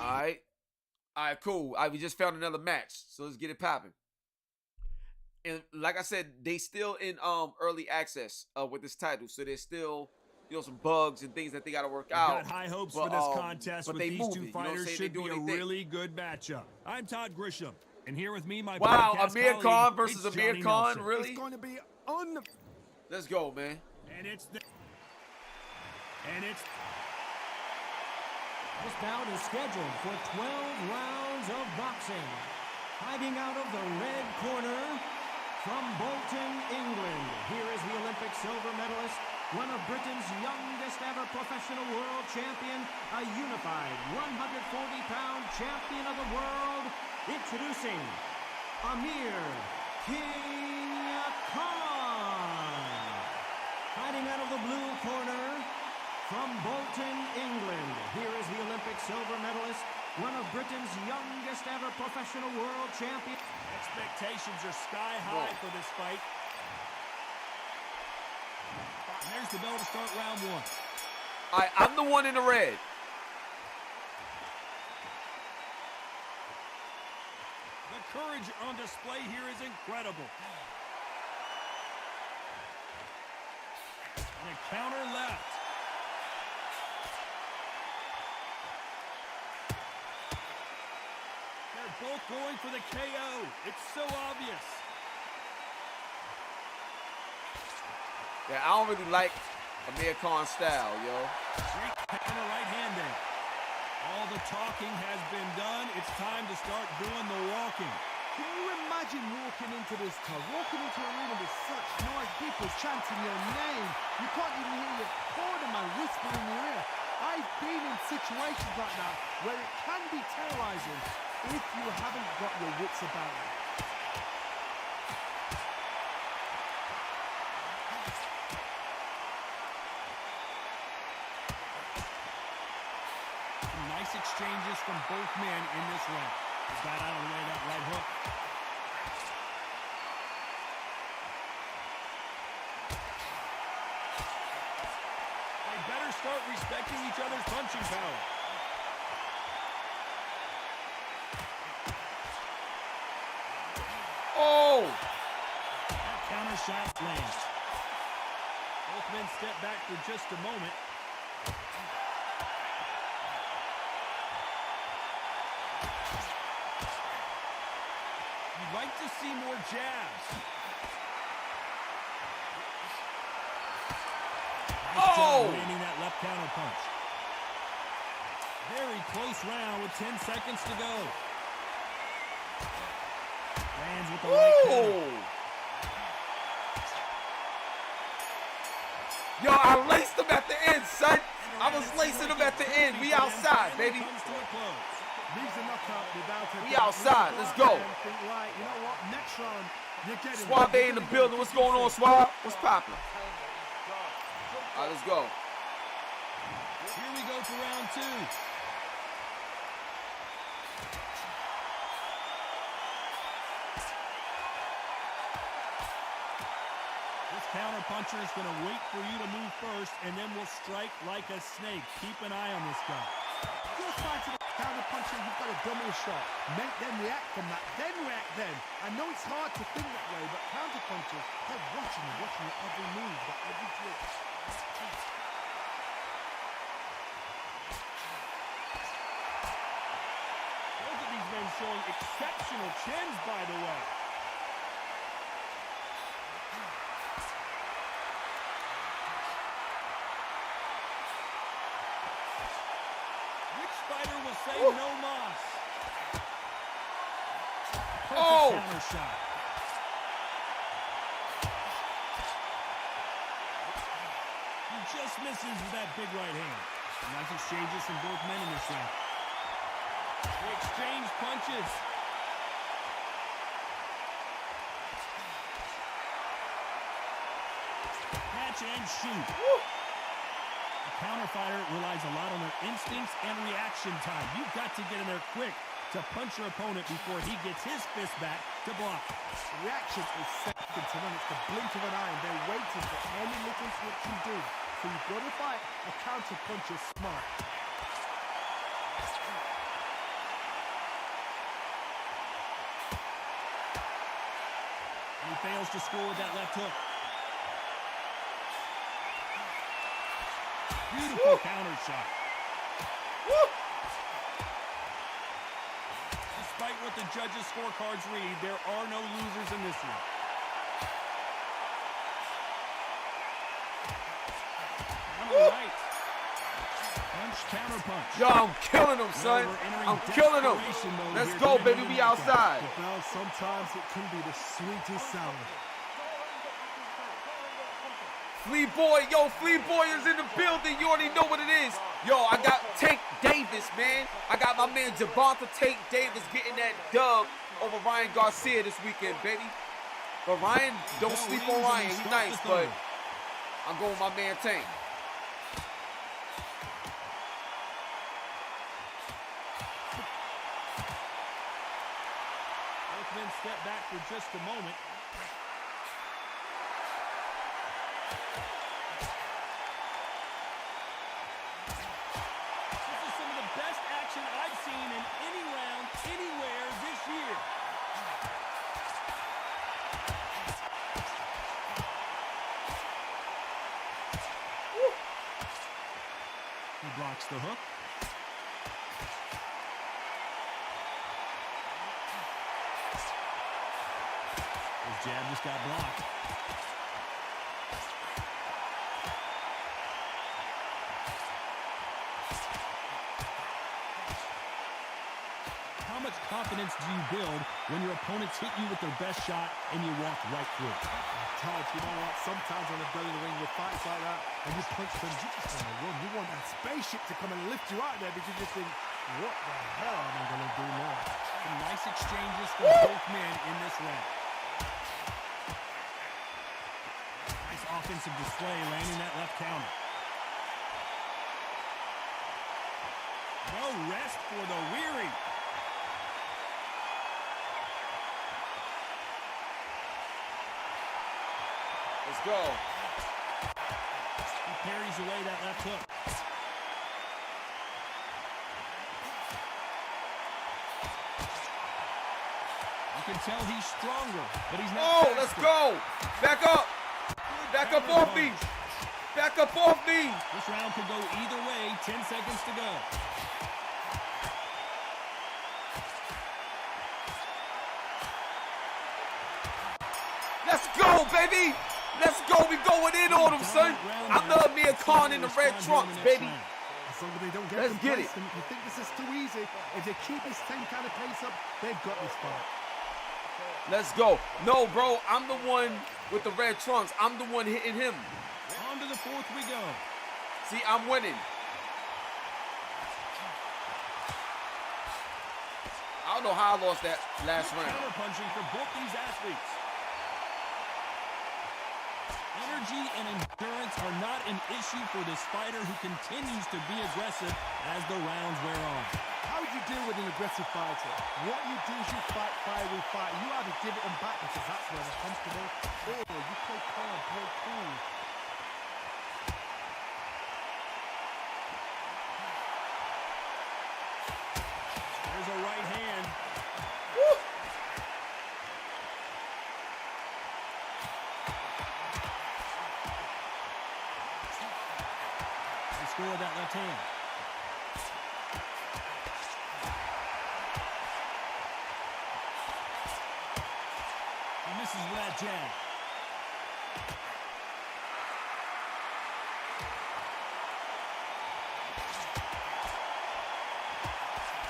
Alright, cool. We just found another match, so let's get it popping. And like I said, they still in early access with this title, so there's still, you know, some bugs and things that they got to work out. Got high hopes for this contest, but with these two fighters. Should be a really good matchup. I'm Todd Grisham. And here with me, my Amir Khan versus Amir Khan, Nelson. really? It's going to be Let's go, man. And it's This bout is scheduled for 12 rounds of boxing. Fighting out of the red corner from Bolton, England. Here is the Olympic silver medalist, one of Britain's youngest ever professional world champion, a unified 140-pound champion of the world. Introducing Amir King Khan. Fighting out of the blue corner from Bolton, England. Here is the Olympic silver medalist, one of Britain's youngest ever professional world champion. expectations are sky high for this fight. And there's the bell to start round one. I'm the one in the red. The courage on display here is incredible. And a counter left. They're both going for the KO. It's so obvious. Yeah, I don't really like Amir Khan's style, yo. Great counter right hand there. All the talking has been done. It's time to start doing the walking. Can you imagine walking into this club, walking into a room with such noise, people chanting your name? You can't even hear your cornerman whisper in your ear. I've been in situations like that where it can be terrorizing if you haven't got your wits about you. Nice exchanges from both men in this round. He's got out of the way that right hook. They better start respecting each other's punching power. Oh! That counter shot lands. Both men step back for just a moment. You'd like to see more jabs. Nice job landing that left counter punch. Very close round with 10 seconds to go. Lands with the right counter. Yo, I laced him at the end, son. I was lacing him at the end. We outside, baby. Comes to a close. Leaves a knockout without a We doubt. outside. Let's go. Think, right, you know what? Next round, you're getting Suave in the building. What's going on, Suave? What's poppin'? All right, let's go. Here we go for round two. This counter puncher is going to wait for you to move first, and then will strike like a snake. Keep an eye on this guy. You're fighting a counter puncher, you've got a dummy shot. Make them react from that, then react then. I know it's hard to think that way, but counter punchers, they're watching your every move, every twitch. Both of these men showing exceptional chins, by the way. Which fighter will say no mas? Oh! Counter shot. He just misses with that big right hand. Nice exchanges from both men in this round. They exchange punches. Catch and shoot. The counter fighter relies a lot on their instincts and reaction time. You've got to get in there quick to punch your opponent before he gets his fist back to block. Reaction is second to none. It's the blink of an eye, and they're waiting for any little switch you do. So you've got to fight a counter puncher smart. And he fails to score with that left hook. Beautiful counter shot. Despite what the judges' scorecards read, there are no losers in this one. All right. Punch, counter punch. Yo, I'm killing him, son. I'm killing him. Let's go, baby. We outside. Well, sometimes it can be the sweetest sound. Flea Boy, yo, Flea Boy is in the building. You already know what it is. Yo, I got Tank Davis, man. I got my man Javonta Tank Davis getting that dub over Ryan Garcia this weekend, baby. But Ryan, don't sleep on Ryan. He's nice, but I'm going with my man Tank. Both men step back for just a moment. I've seen in any round, anywhere this year. Woo. He blocks the hook. His jab just got blocked. How much confidence do you build when your opponents hit you with their best shot and you walk right through it? Todd, you know what? Sometimes on the belly of the ring with fights like that, and you punch them, you just want to run. You want that spaceship to come and lift you out there because you think, what the hell am I going to do now? Some nice exchanges from both men in this round. Nice offensive display, landing that left counter. No rest for the weary. Let's go. He parries away that left hook. You can tell he's stronger, but he's not faster. Let's go. Back up. Back up off me. Back up off me. This round could go either way. 10 seconds to go. Let's go, baby. Let's go. We going in on them, son. I love me and Khan in the red trunks, baby. As long as they don't get Let's get it. complacent, you think this is too easy. If they keep this same kind of pace up, they've got this fight. Let's go. No, bro, I'm the one with the red trunks. I'm the one hitting him. On to the fourth we go. See, I'm winning. I don't know how I lost that last round. Counter punching for both these athletes. Energy and endurance are not an issue for this fighter who continues to be aggressive as the rounds wear on. How would you deal with an aggressive fighter? What you do is you fight fire with fire. You either give it them back because that's where they're comfortable, or you play calm, play cool. There's a right hand. Woo! They score that left hand. He misses with that jab.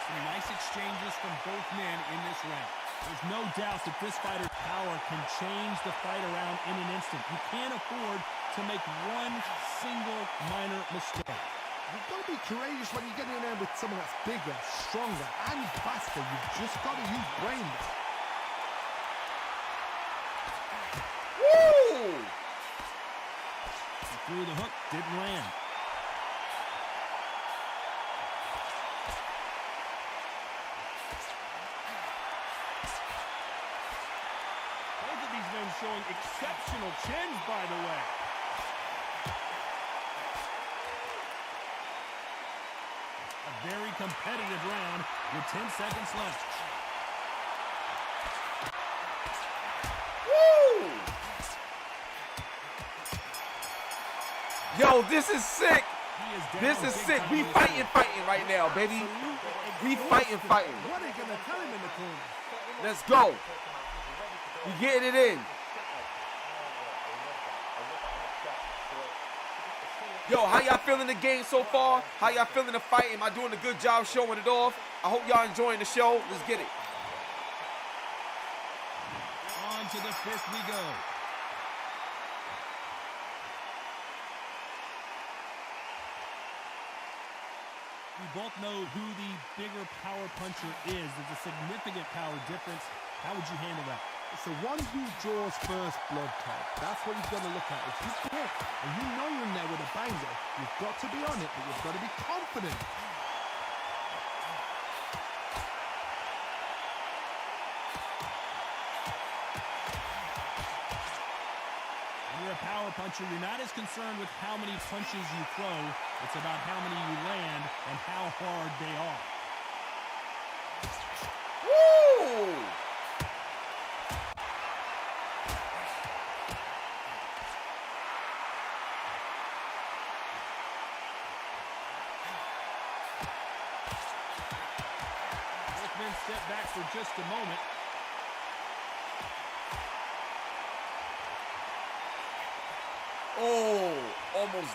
Some nice exchanges from both men in this round. There's no doubt that this fighter's power can change the fight around in an instant. You can't afford to make one single minor mistake. You've got to be courageous when you get in there with someone that's bigger, stronger, and faster. You've just got to use brain there. Woo! He threw the hook, didn't land. Both of these men showing exceptional chins, by the way. A very competitive round with 10 seconds left. Woo! Yo, this is sick. This is sick. We fighting right now, baby. We fighting. What are they going to tell him in the corner? Let's go. We getting it in. Yo, how y'all feeling the game so far? How y'all feeling the fight? Am I doing a good job showing it off? I hope y'all enjoying the show. Let's get it. On to the fifth we go. We both know who the bigger power puncher is. There's a significant power difference. How would you handle that? It's the one who draws first blood type. That's what you've got to look at. If you pick and you know you're in there with a banger, you've got to be on it, but you've got to be confident. When you're a power puncher, you're not as concerned with how many punches you throw. It's about how many you land and how hard they are. Woo! Step back for just a moment. Oh, almost.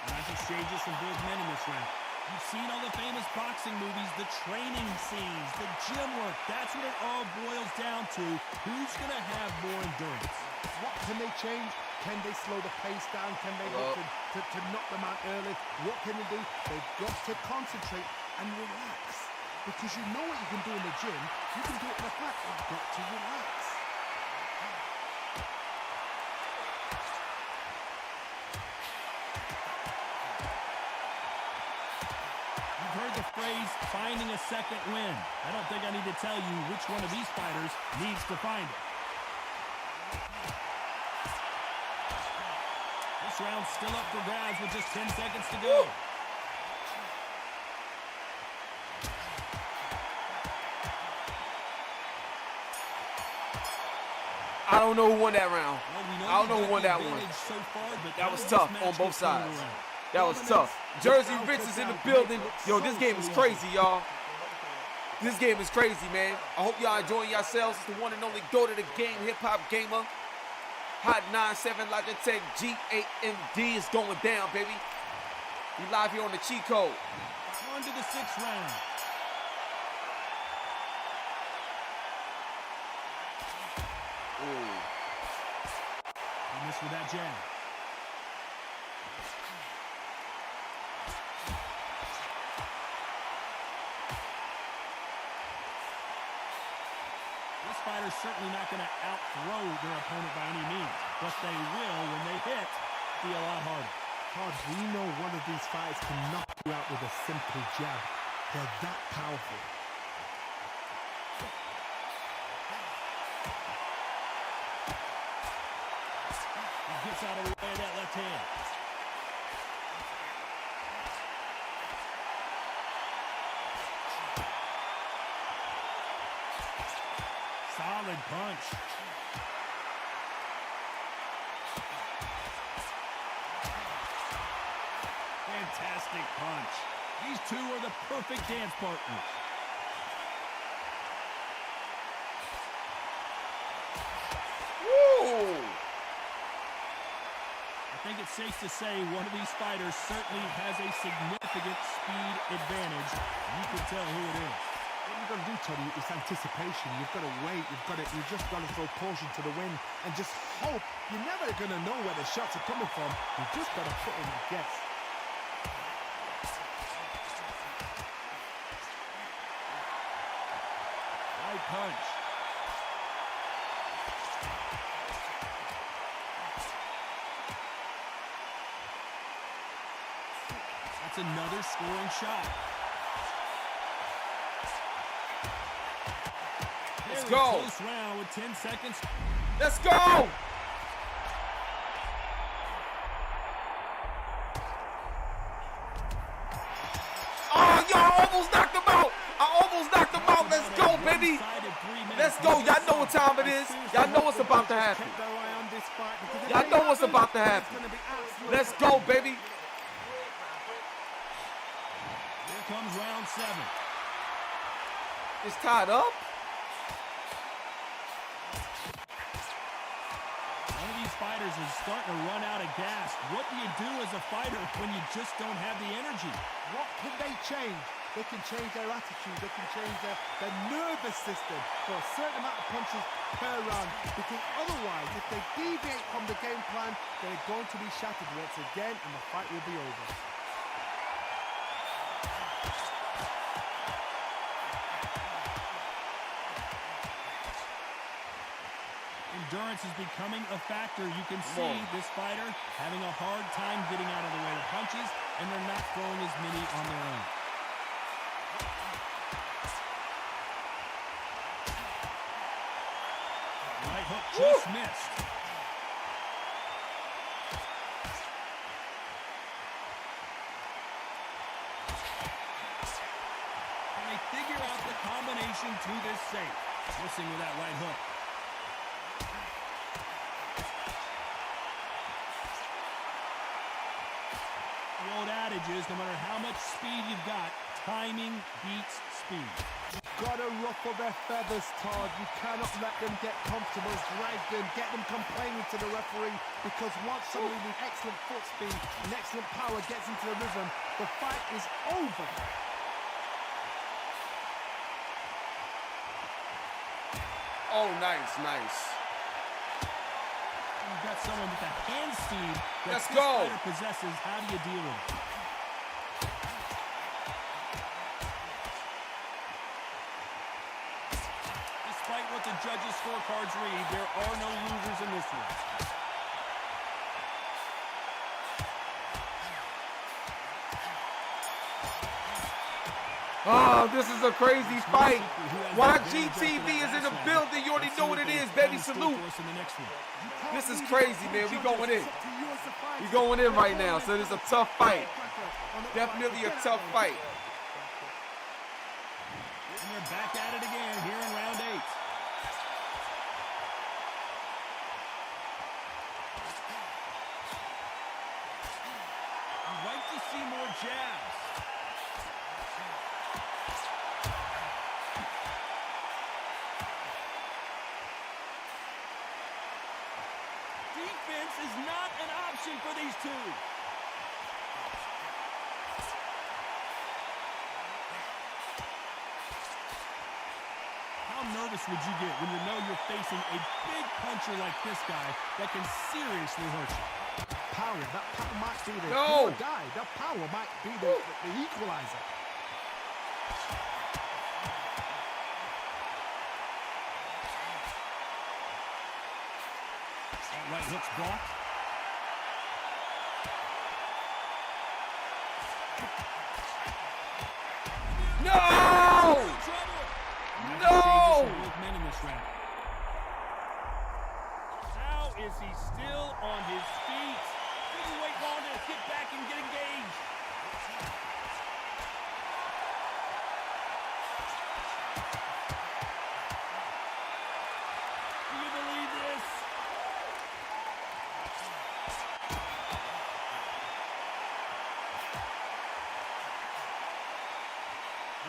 Nice exchanges from both men in this round. You've seen all the famous boxing movies, the training scenes, the gym work. That's what it all boils down to. Who's going to have more endurance? What can they change? Can they slow the pace down? Can they look to knock them out early? What can they do? They've got to concentrate and relax. Because you know what you can do in the gym, you can do it in the flat. You've got to relax. You've heard the phrase, finding a second win. I don't think I need to tell you which one of these fighters needs to find it. This round's still up for grabs with just 10 seconds to go. I don't know who won that round. Well, I don't know who won that one. So far, but That was tough on both sides. That was tough. Jersey Rich is in the building. Yo, this game is crazy, y'all. This game is crazy, man. I hope y'all enjoying yourselves. It's the one and only go to the game, HipHopGamer. Hot 97, like I said, GAMD is going down, baby. We live here on the cheat code. On to the sixth round. Ooh. He missed with that jab. This fighter's certainly not going to outthrow their opponent by any means, but they will, when they hit, be a lot harder. Todd, we know one of these fighters can knock you out with a simple jab. They're that powerful. Gets out of the way of that left hand. Solid punch. Fantastic punch. These two are the perfect dance partners. Woo! I think it's safe to say one of these fighters certainly has a significant speed advantage. You can tell who it is. It you've got to do, Tony, is anticipation. You've got to wait. You just got to throw caution to the wind and just hope. You're never going to know where the shots are coming from. You just got to put in a guess. Right punch. That's another scoring shot. Let's Very go. close round with 10 seconds. Let's go. Oh, y'all almost knocked him out. I almost knocked him out. Let's go, baby. Let's go. Y'all know what time it is. Y'all know what's about to happen. Y'all know what's about to happen. Let's go, baby. Here comes round 7. It's tied up. One of these fighters is starting to run out of gas. What do you do as a fighter when you just don't have the energy? What can they change? They can change their attitude. They can change their nervous system for a certain amount of punches per round. Because otherwise, if they deviate from the game plan, they're going to be shattered once again, and the fight will be over. Endurance is becoming a factor. You can see this fighter having a hard time getting out of the way of punches, and they're not throwing as many on their own. Right hook just missed. Can they figure out the combination to this safe? Missing with that right hook. The old adage is, no matter how much speed you've got, timing beats speed. You've got to ruffle their feathers, Todd. You cannot let them get comfortable, drag them, get them complaining to the referee, because once somebody with excellent foot speed and excellent power gets into the rhythm, the fight is over. Oh, nice, nice. You've got someone with a hand speed that Let's this go. fighter possesses. How do you deal with it? Despite what the judges' scorecards read, there are no losers in this one. Oh, this is a crazy fight. YGTV is in the building. You already know what it is, baby. Salute. This is crazy, man. We going in. We going in right now. So it's a tough fight. Definitely a tough fight. And we're back at it again here in round 8. I'd like to see more jabs. Defense is not an option for these two. How nervous would you get when you know you're facing a big puncher like this guy that can seriously hurt you? Power, that power might be the No. do or die. That power might be the equalizer. That right hook's blocked. No! No! Both men in this round. How is he still on his feet? Didn't wait long to get back and get engaged. Do you believe this?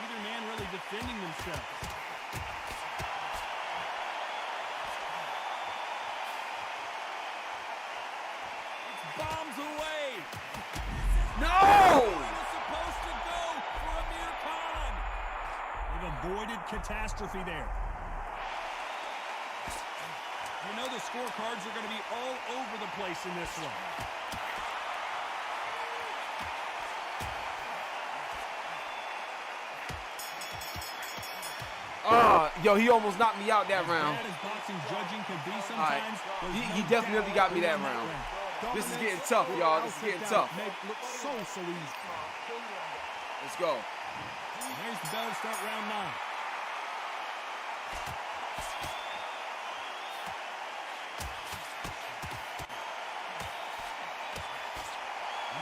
Neither man really defending themselves. It's bombs away. No! It was supposed to go for Amir Khan. They've avoided catastrophe there. You know the scorecards are going to be all over the place in this one. Yo, he almost knocked me out that round. As bad as boxing judging can be All right. sometimes, He definitely got me that round. This is getting tough, y'all. This is getting tough. Look so easy. Let's go. Here's the bell to start round 9.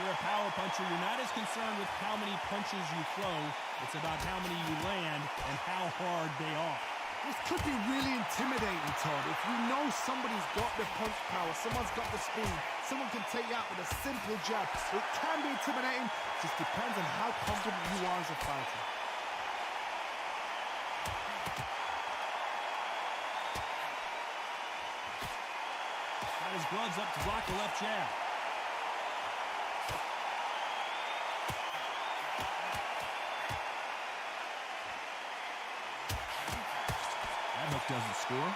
You're a power puncher. You're not as concerned with how many punches you throw. It's about how many you land and how hard they are. This could be really intimidating, Todd. If you know somebody's got the punch power, someone's got the speed, someone can take you out with a simple jab. It can be intimidating. Just depends on how confident you are as a fighter. Got his gloves up to block the left jab. That hook doesn't score.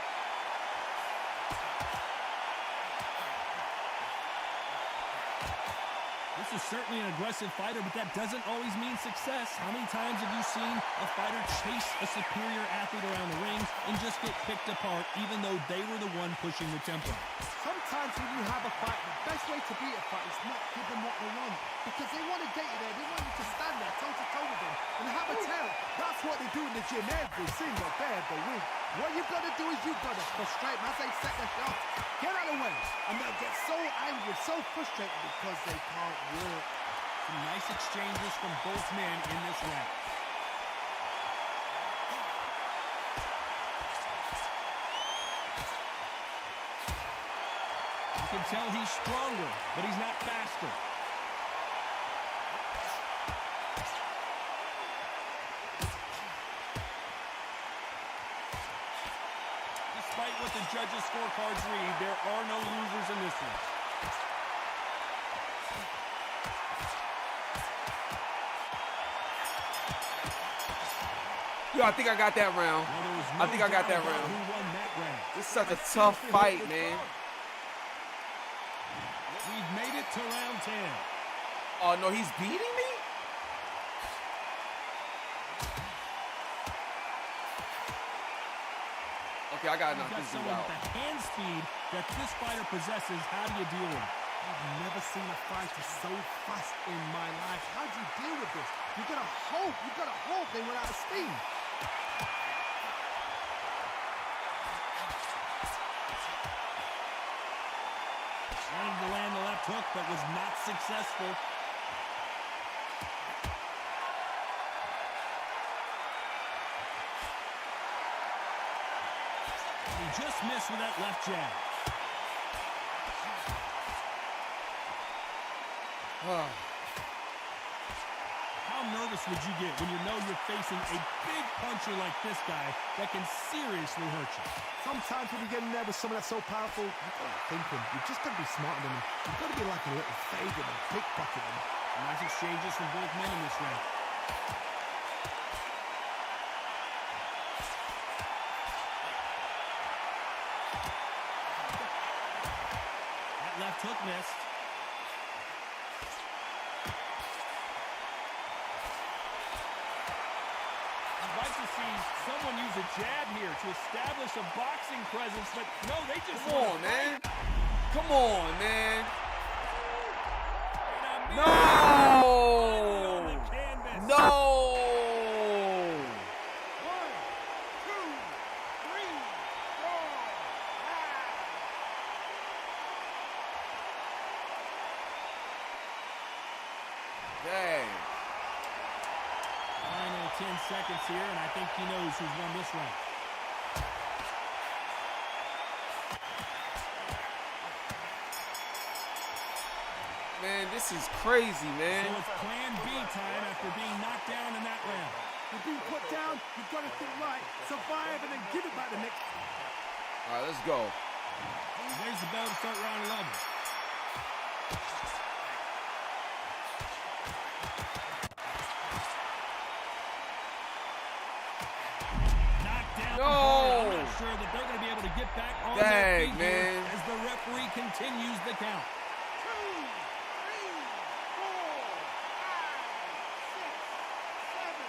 This is certainly an aggressive fighter, but that doesn't always mean success. How many times have you seen a fighter chase a superior athlete around the ring and just get picked apart, even though they were the one pushing the tempo? Sometimes when you have a fight, the best way to beat a fight is not give them what they want. Because they want to get you there. They want you to stand there toe-to-toe with them and have a tell. That's what they do in the gym every single day of the week. What you've got to do is you've got to frustrate them as they set their shot. Get out of the way. And they'll get so angry, so frustrated because they can't work. Some nice exchanges from both men in this round. You can tell he's stronger, but he's not faster. Despite what the judges' scorecards read, there are no losers in this one. Yo, I think I got that round. I think I got that round. Who won that round? This is such a tough fight, man. We've made it to round 10. Oh, no, he's beating me? Okay, I got to knock You've got this dude someone out. with the hand speed that this fighter possesses. How do you deal with it? I've never seen a fighter so fast in my life. How do you deal with this? You gotta hope they run out of steam. Wanted to land the left hook, but was not successful. He just missed with that left jab. How nervous would you get when you know you're facing a big puncher like this guy that can seriously hurt you? Sometimes when you get nervous, someone that's so powerful, you've got to think him. You've just got to be smarter than him. You've got to be like a little favour and pickpocket him. Nice exchanges from both men in this round. That left hook missed. I'd like to see someone use a jab here to establish a boxing presence, but no, they just Come on, man. Come on, man. No! No! 1, 2, 3, 4, 5. Dang. Final 10 seconds here, and I think he knows who's won this round. Man, this is crazy, man. So it's plan B time after being knocked down in that round. You've been put down, you've got to think right, survive, and then give it back the next. All right, let's go. There's the bell to start round 11. on their Dang, feet man. here as the referee continues the count. 2, 3, 4, 5, 6, 7,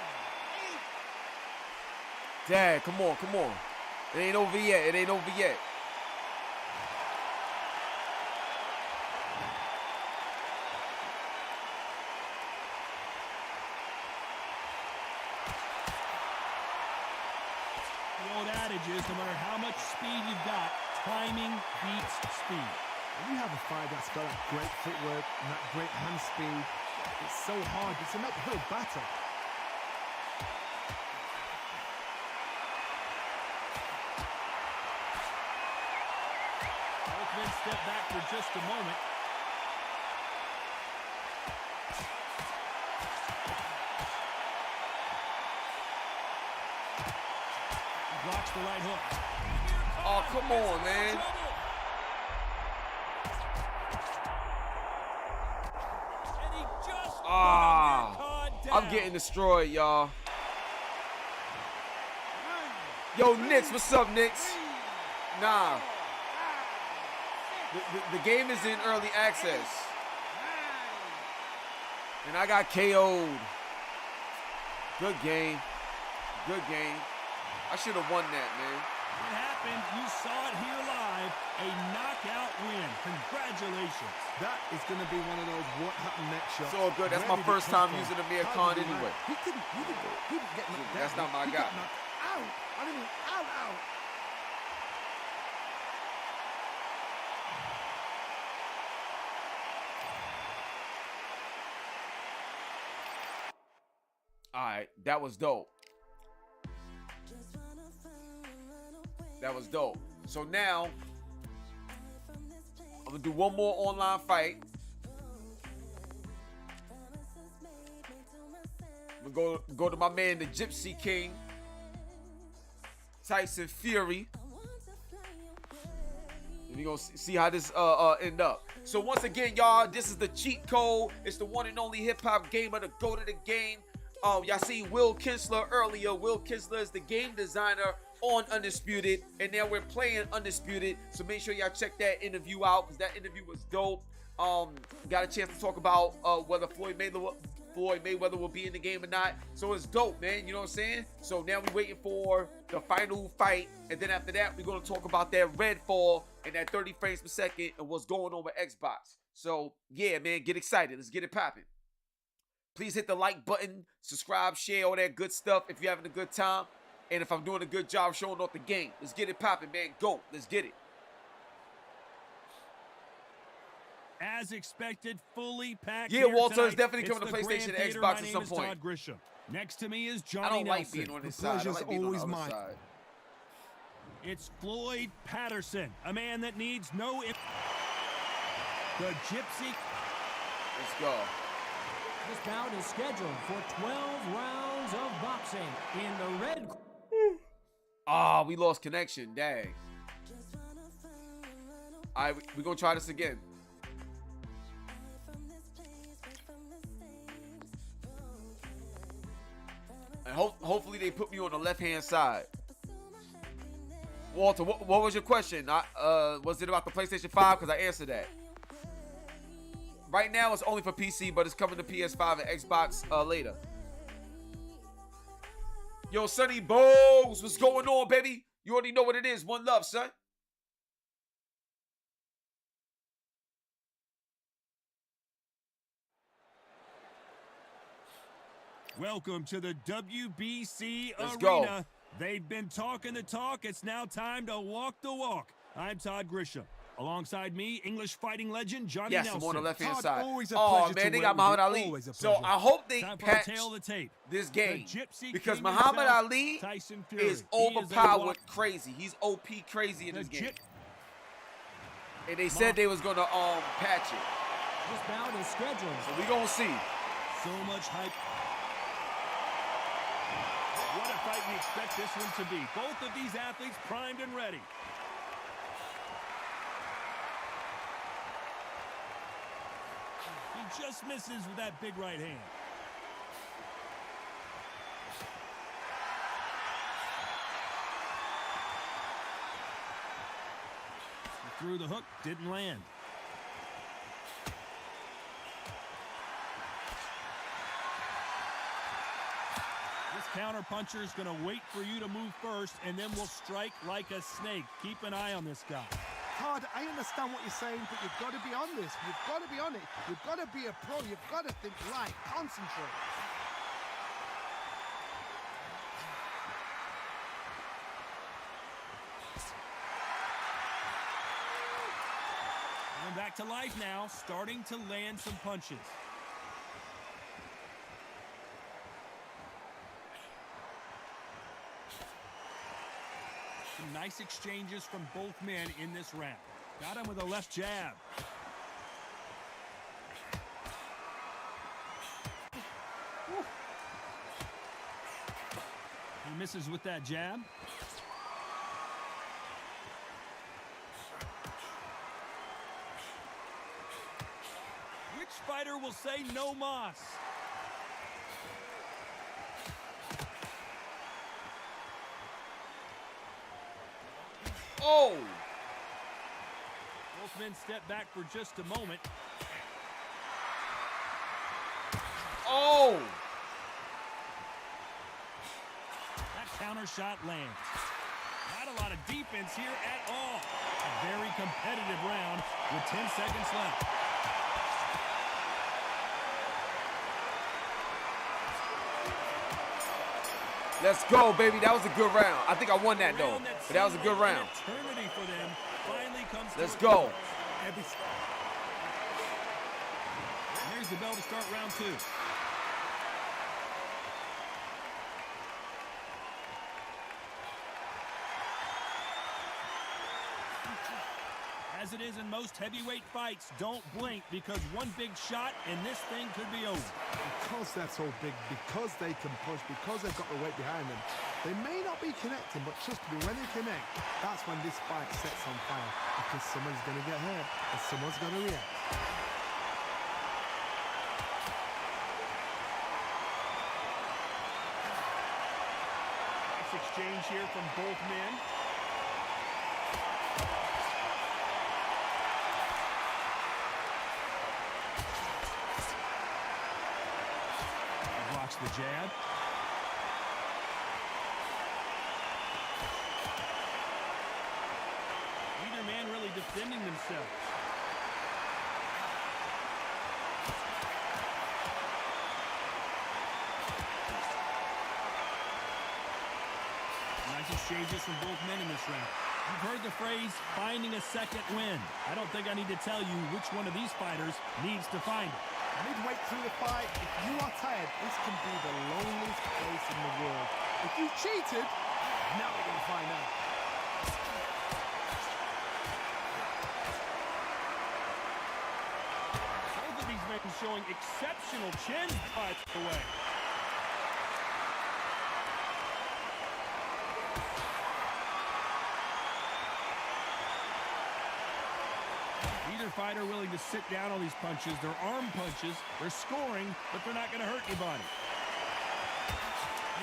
8. Dad, come on, come on. It ain't over yet. It ain't over yet. The old adage is no matter how much speed you've got, timing beats speed. When you have a fighter that's got that great footwork and that great hand speed, it's so hard. It's an uphill battle. Both men step back for just a moment. He blocks the right hook. Oh, come on, man. And he just Ah, I'm getting destroyed, y'all. Yo, Knicks, what's up, Knicks? Nah. The game is in early access. And I got KO'd. Good game. Good game. I should have won that, man. It happened. You saw it here live. A knockout win. Congratulations. That is going to be one of those what happened next shots. It's all good. That's Where my did it first come time from? using Amir How Khan did he anyway. land? He didn't get knocked down. That's not my He guy. got knocked out. I mean, out. All right, that was dope. That was dope. So now, I'm gonna do one more online fight. I'm gonna go to my man, the Gypsy King, Tyson Fury. And we're gonna see how this end up. So once again, y'all, this is the cheat code. It's the one and only hip hop gamer to go to the game. Y'all see Will Kinsler earlier. Will Kinsler is the game designer on Undisputed, and now we're playing Undisputed. So make sure y'all check that interview out, because that interview was dope. Got a chance to talk about whether Floyd Mayweather will be in the game or not. So it's dope, man. You know what I'm saying? So now we're waiting for the final fight, and then after that, we're gonna talk about that Redfall and that 30 frames per second and what's going on with Xbox. So yeah, man, get excited. Let's get it popping. Please hit the like button, subscribe, share, all that good stuff if you're having a good time. And if I'm doing a good job showing off the game, let's get it popping, man. Go. Let's get it. As expected, fully packed. Yeah, here Walter, it's tonight. definitely coming to the PlayStation Grand and Theater. Xbox My at name some is point. Todd Grisham. Next to me is Johnny I don't like Nelson. being on this The side. I pleasure's like being on always the other mine. side. It's Floyd Patterson, a man that needs no... The Gypsy... Let's go. This bout is scheduled for 12 rounds of boxing in the red. Ah, we lost connection. Dang. All right, we're going to try this again. And hopefully they put me on the left-hand side. Walter, what was your question? Was it about the PlayStation 5? Because I answered that. Right now, it's only for PC, but it's coming to PS5 and Xbox later. Yo, Sonny Bowes, what's going on, baby? You already know what it is. One love, son. Welcome to the WBC Let's Arena. go. They've been talking the talk. It's now time to walk the walk. I'm Todd Grisham. Alongside me, English fighting legend Johnny Yes, Nelson. I'm on the left-hand Todd, side. always a Oh, pleasure man, to they work got with you. Muhammad Ali. Always a So pleasure. I hope they Time for patch a tail of the tape. this game. The Gypsy Because King Muhammad himself, Ali Tyson Fury. is He a overpowered walk- crazy. He's OP crazy in the this game. Gyp- And they said they was going to patch it. This bout is scheduled. So we going to see. So much hype. What a fight we expect this one to be. Both of these athletes primed and ready. He just misses with that big right hand. through the hook, didn't land. This counter puncher is going to wait for you to move first, and then will strike like a snake. Keep an eye on this guy. Todd, I understand what you're saying, but you've got to be on this. You've got to be on it. You've got to be a pro. You've got to think right. Concentrate. Coming back to life now, starting to land some punches. Some nice exchanges from both men in this round. Got him with a left jab. He misses with that jab. Which fighter will say no mas? Oh! Both men step back for just a moment. Oh! That counter shot lands. Not a lot of defense here at all. A very competitive round with 10 seconds left. Let's go, baby. That was a good round. I think I won that, though. But that was a good round. Eternity for them finally comes to Let's a go. close. And there's the bell to start round two. As it is in most heavyweight fights, don't blink, because one big shot and this thing could be over. Because they're so big, because they can push, because they've got the weight behind them, they may not be connecting, but trust me, when they connect, that's when this fight sets on fire, because someone's going to get hurt and someone's going to react. Nice exchange here from both men. Blocks the jab. Neither man really defending themselves. Nice exchanges from both men in this round. You've heard the phrase, finding a second win. I don't think I need to tell you which one of these fighters needs to find it. Midway through the fight, if you are tired, this can be the loneliest place in the world. If you cheated, now we're going to find out. Both of these men showing exceptional chin cuts away. Neither fighter willing to sit down on these punches. They're arm punches. They're scoring, but they're not going to hurt anybody.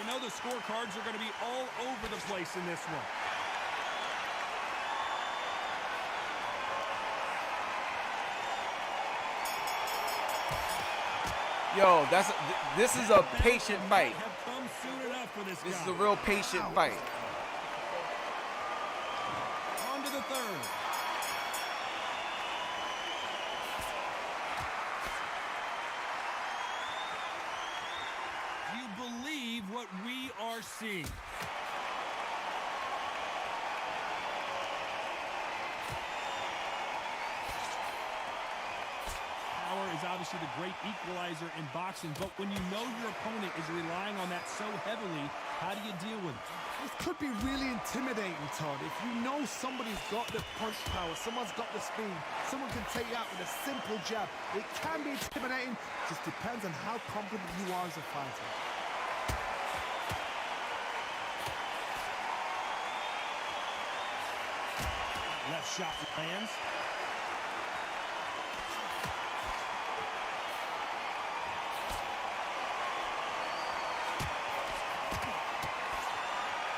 You know the scorecards are going to be all over the place in this one. Yo, this is a patient fight. Have come soon enough for this This guy. is a real patient fight. On to the third. Do you believe what we are seeing? Power is obviously the great equalizer in boxing, but when you know your opponent is relying on that so heavily, how do you deal with it? This could be really intimidating, Todd. If you know somebody's got the punch power, someone's got the speed, someone can take you out with a simple jab, it can be intimidating. Just depends on how confident you are as a fighter. Left shot lands.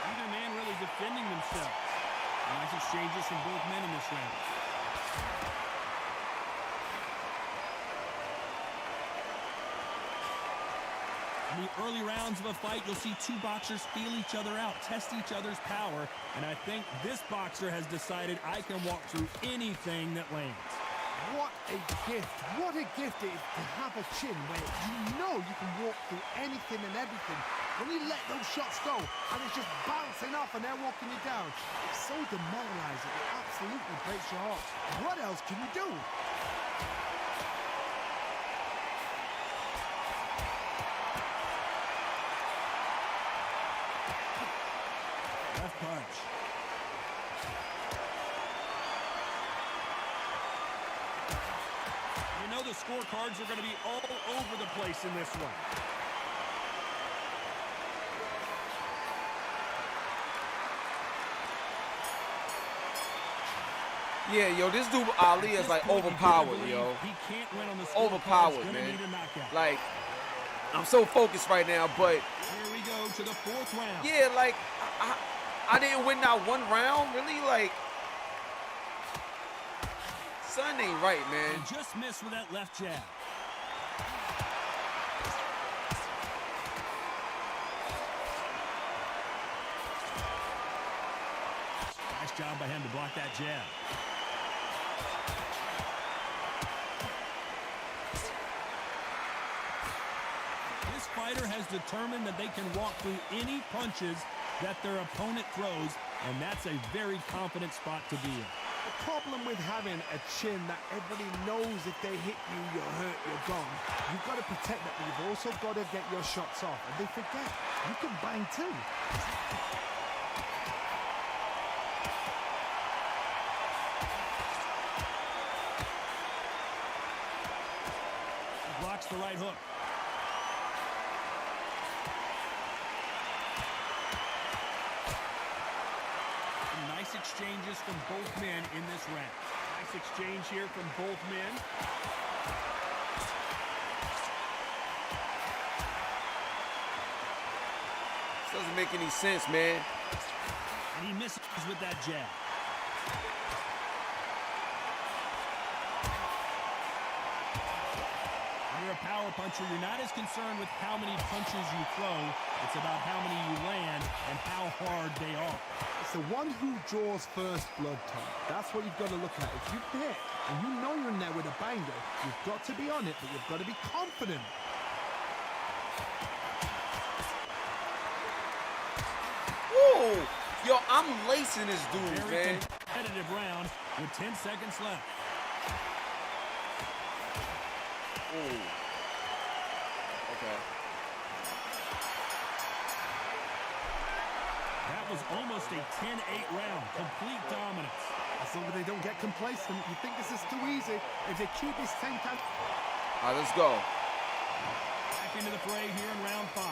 Neither man really defending themselves. Nice exchanges from both men in this round. In the early rounds of a fight, you'll see two boxers feel each other out, test each other's power, and I think this boxer has decided I can walk through anything that lands. What a gift. What a gift it is to have a chin where you know you can walk through anything and everything. When you let those shots go and it's just bouncing off and they're walking you down, it's so demoralizing. It absolutely breaks your heart. What else can you do? Left punch. You know the scorecards are going to be all over the place in this one. Yeah, yo, this dude Ali is like overpowered, yo. He can't win on the Overpowered, man. Like, I'm so focused right now, but here we go to the fourth round. yeah, like I didn't win not one round, really. Like, son ain't right, man. And just missed with that left jab. Nice job by him to block that jab. This fighter has determined that they can walk through any punches that their opponent throws, and that's a very confident spot to be in. The problem with having a chin that everybody knows if they hit you, you're hurt, you're gone. You've got to protect that, but you've also got to get your shots off. And they forget, you can bang too. Blocks the right hook. Nice exchanges from both men in this round. Nice exchange here from both men. This doesn't make any sense, man. And he misses with that jab. When you're a power puncher, you're not as concerned with how many punches you throw. It's about how many you land and how hard they are. It's the one who draws first blood, Tom. That's what you've got to look at. If you hit and you know you're in there with a banger, you've got to be on it, but you've got to be confident. Woo! Yo, I'm lacing this dude, Very man. competitive round with 10 seconds left. Ooh. Okay. That was almost a 10-8 round. Complete dominance. As long as they don't get complacent, you think this is too easy. If they keep this 10 times. All right, let's go. Back into the fray here in round 5.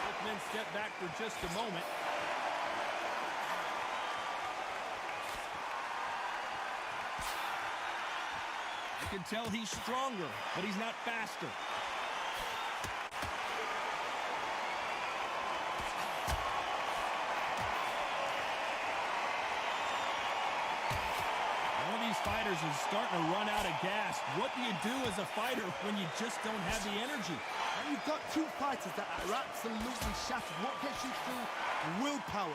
Both men step back for just a moment. You can tell he's stronger, but he's not faster. One of these fighters is starting to run out of gas. What do you do as a fighter when you just don't have the energy? And you've got two fighters that are absolutely shattered. What gets you through? Willpower.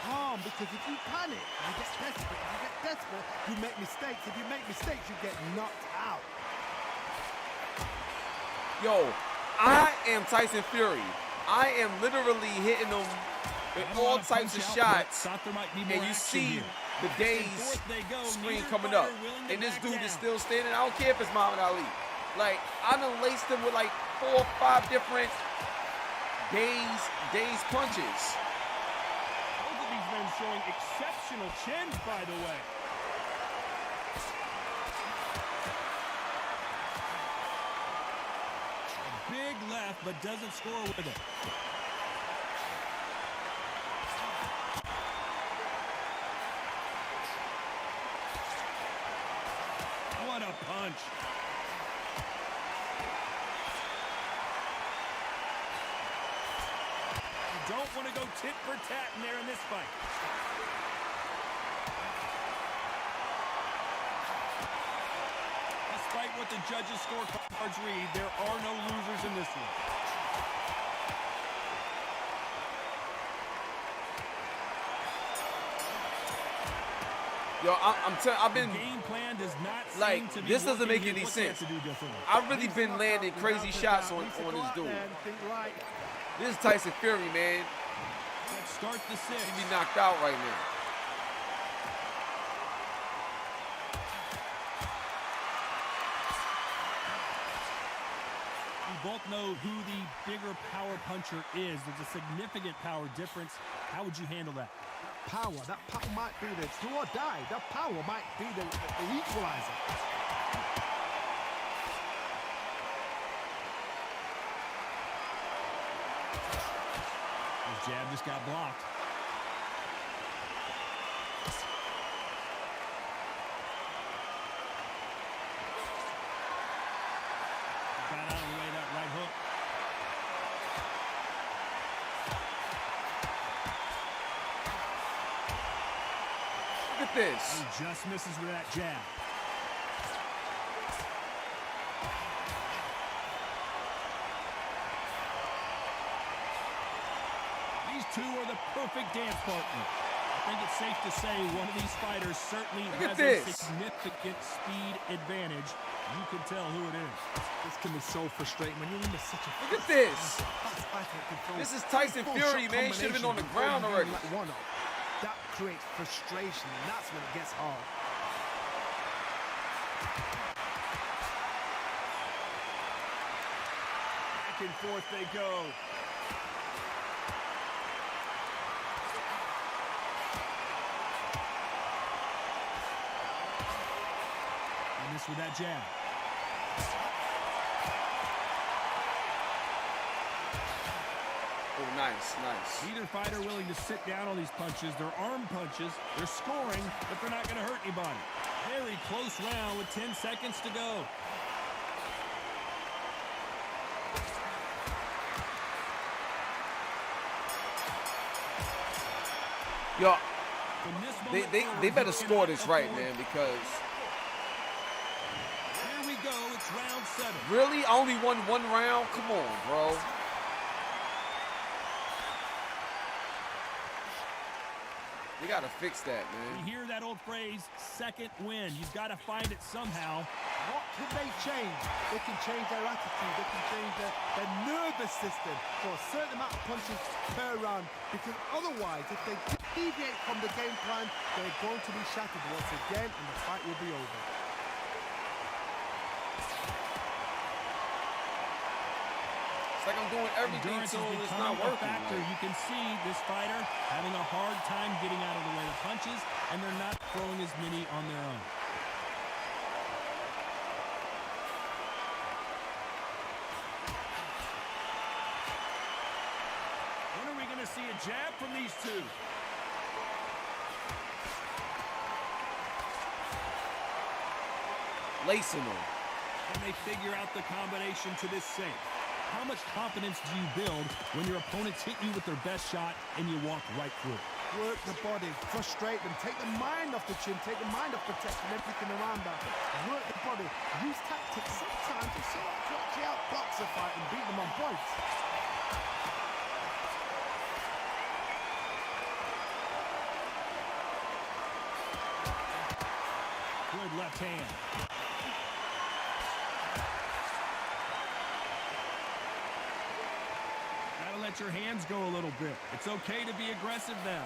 Calm, because if you panic, you get desperate. If you get desperate, you make mistakes. If you make mistakes, you get knocked out. Yo, I am Tyson Fury. I am literally hitting them with all types of shots. And you see the days screen coming up. And this dude is still standing. I don't care if it's Muhammad Ali. Like, I done laced him with like 4 or 5 different days punches. Both of these men showing exceptional chins, by the way. Big left, but doesn't score with it. What a punch. don't want to go tit for tat in there in this fight. Despite what the judges' scorecards read, there are no losers in this one. Yo, I've been Game plan does not like, seem to be this doesn't make working. any What's he have sense. to do differently? I've really been landing crazy shots on this dude. This is Tyson Fury, man. Let's start the sixth. He be knocked out right now. We both know who the bigger power puncher is. There's a significant power difference. How would you handle that? That power might be the do or die. That power might be the equalizer. His jab just got blocked. Got out of the way that right hook. Look at this. He just misses with that jab. These two are the perfect dance partner. I think it's safe to say one of these fighters certainly has a significant speed advantage. You can tell who it is. This can be so frustrating when you're in such a... Look at this. This is Tyson Fury, man. He should have been on the ground already. That creates frustration, and that's when it gets hard. Back and forth they go. And this with that jab. Oh, nice. Neither fighter willing to sit down on these punches. They're arm punches. They're scoring, but they're not going to hurt anybody. Very close round with 10 seconds to go. Yo, they better score this right, man, because... Here we go. It's round 7. Really? I only won one round? Come on, bro. They gotta fix that, man. You hear that old phrase, second win. You've got to find it somehow. What can they change? They can change their attitude. They can change their nervous system for a certain amount of punches per round. Because otherwise, if they deviate from the game plan, they're going to be shattered once again, and the fight will be over. It's like I'm doing everything Endurance so is it's becoming not a working. factor. You can see this fighter having a hard time getting out of the way of punches, and they're not throwing as many on their own. When are we going to see a jab from these two? Lacing them. Can they figure out the combination to this safe? How much confidence do you build when your opponents hit you with their best shot and you walk right through it? Work the body, frustrate them, take the mind off the chin, take the mind off protecting everything around that. Work the body, use tactics sometimes to sort of actually outbox a fight and beat them on points. Good left hand. Gotta let your hands go a little bit. It's okay to be aggressive now.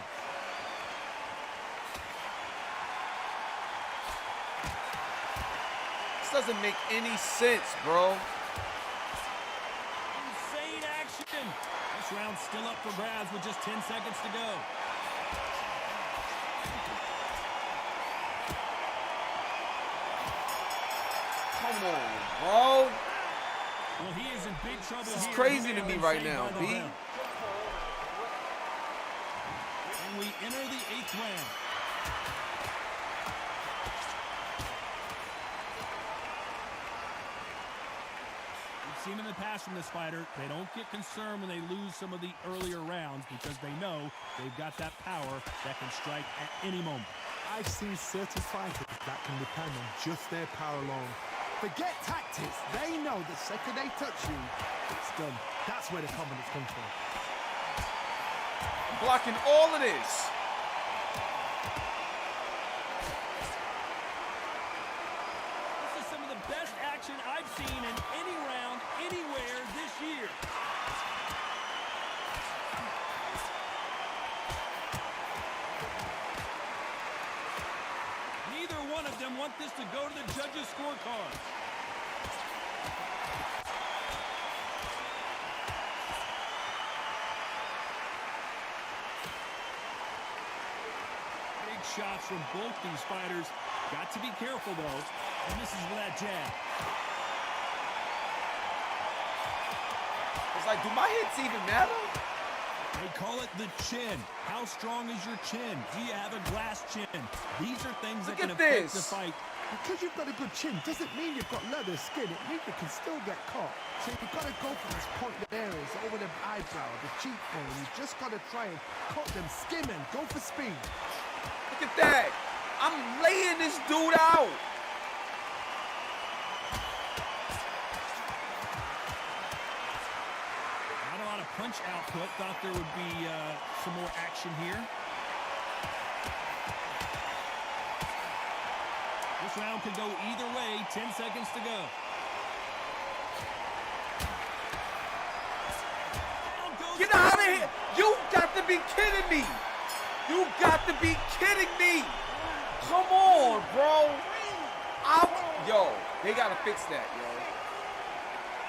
This doesn't make any sense, bro. Insane action. This round's still up for grabs with just 10 seconds to go. Come on, bro. Well, he is in big trouble. This is here. crazy to me right now, B. And we enter the 8th round. seen in the past from this fighter, they don't get concerned when they lose some of the earlier rounds because they know they've got that power that can strike at any moment. I've seen certain fighters that can depend on just their power alone. Forget tactics. They know the second they touch you, it's done. That's where the confidence comes from. Blocking all of this. This is some of the best action I've seen in any round, anywhere this year. Neither one of them want this to go to the judges' scorecard. Big shots from both these fighters. Got to be careful, though. And this is with that jab. It's like, do my hits even matter? They call it the chin. How strong is your chin? Do you have a glass chin? These are things that can affect the fight. Because you've got a good chin doesn't mean you've got leather skin. It means you can still get caught. So you've got to go for these pointed areas over the eyebrow, the cheekbone. You've just got to try and cut them, skim them, go for speed. Look at that. I'm laying this dude out. Not a lot of punch output. Thought there would be some more action here. This round could go either way. 10 seconds to go. Get out of here. You got to be kidding me. You got to be kidding me. Come on, bro. Yo, they got to fix that, yo.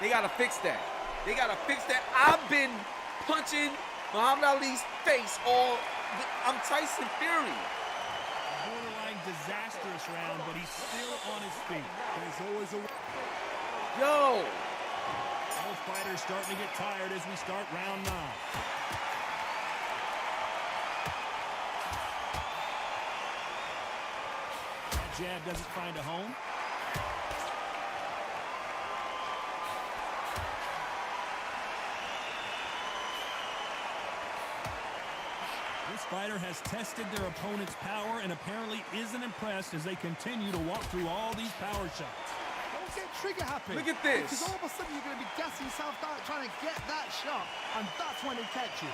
They got to fix that. They got to fix that. I've been punching Muhammad Ali's face I'm Tyson Fury. Borderline disastrous round, but he's still on his feet. There's always a... Yo. Both fighters starting to get tired as we start round 9. That jab doesn't find a home. This fighter has tested their opponent's power and apparently isn't impressed as they continue to walk through all these power shots. Don't get trigger happy. Look at this. Because all of a sudden you're going to be gassing yourself out trying to get that shot, and that's when they catch you.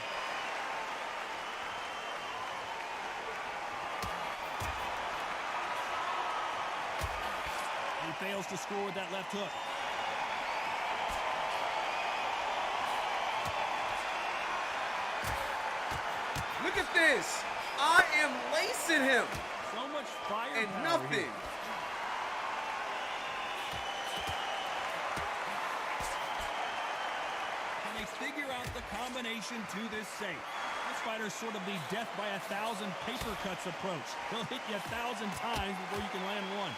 He fails to score with that left hook. Look at this. I am lacing him. So much fire and power nothing. Here. Can they figure out the combination to this safe? This fighter's sort of the death by 1,000 paper cuts approach. They'll hit you 1,000 times before you can land one.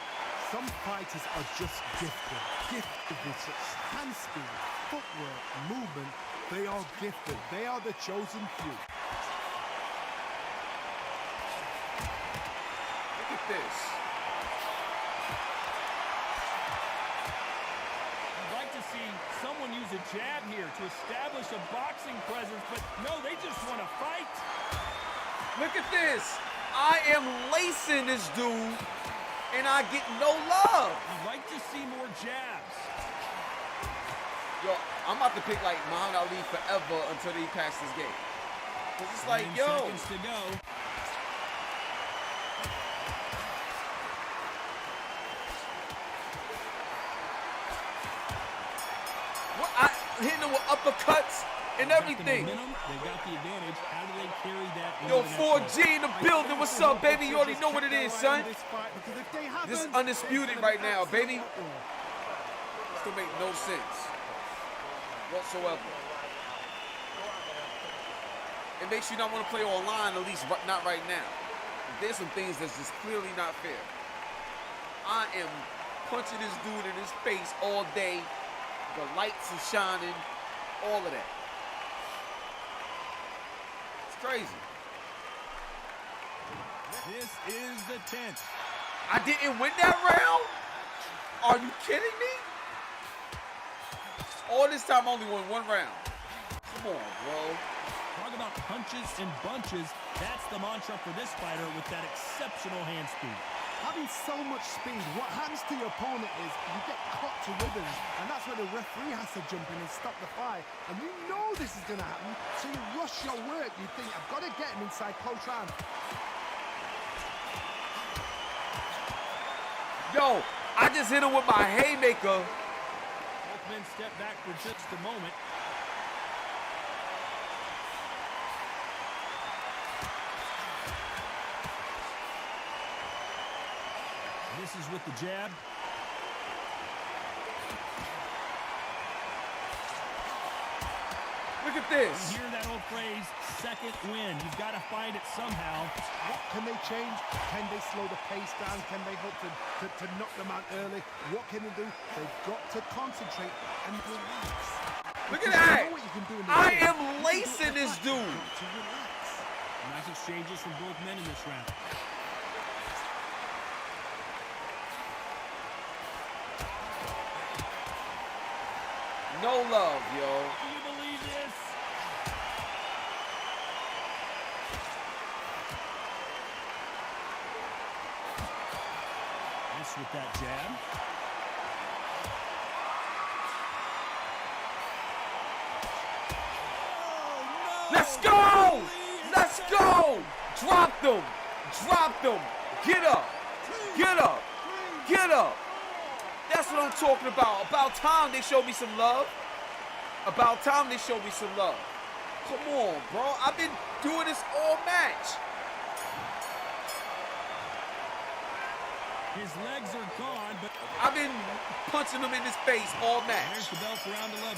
Some fighters are just gifted. Gifted with such hand speed, footwork, movement. They are gifted. They are the chosen few. Look at this. I'd like to see someone use a jab here to establish a boxing presence, but no, they just want to fight. Look at this. I am lacing this dude, and I get no love. I'd like to see more jabs. Yo, I'm about to pick like Muhammad Ali forever until he passes this game. Cause it's like, 9 yo. seconds to go. Hitting him with uppercuts and everything. They got the advantage. How do they carry that? Yo, 4G in the building. What's up, baby? You already know what it is, son. This is undisputed right now, baby. This don't make no sense whatsoever. It makes you not want to play online, at least not right now. There's some things that's just clearly not fair. I am punching this dude in his face all day. The lights are shining, all of that. It's crazy. This is the 10th. I didn't win that round? Are you kidding me? All this time, I only won 1 round. Come on, bro. Talk about punches and bunches. That's the mantra for this fighter with that exceptional hand speed. Having so much speed, what happens to your opponent is you get cut to ribbons, and that's where the referee has to jump in and stop the fight. And you know this is going to happen, so you rush your work. You think, I've got to get him inside close round. Yo, I just hit him with my haymaker. Both men step back for just a moment. This is with the jab. Look at this. You hear that old phrase, second win. You've got to find it somehow. What can they change? Can they slow the pace down? Can they hope to knock them out early? What can they do? They've got to concentrate and relax. Look at that. You know what you can do in the I ring. am lacing this dude. To relax. Nice exchanges from both men in this round. No love, yo. Do you believe this? Nice with that jab. Oh, no! Let's go! Let's go! Drop them! Drop them! Get up! Get up! Get up! That's what I'm talking about. About time they showed me some love. About time they showed me some love. Come on, bro. I've been doing this all match. His legs are gone, but I've been punching him in his face all match. there's the bell for round 11.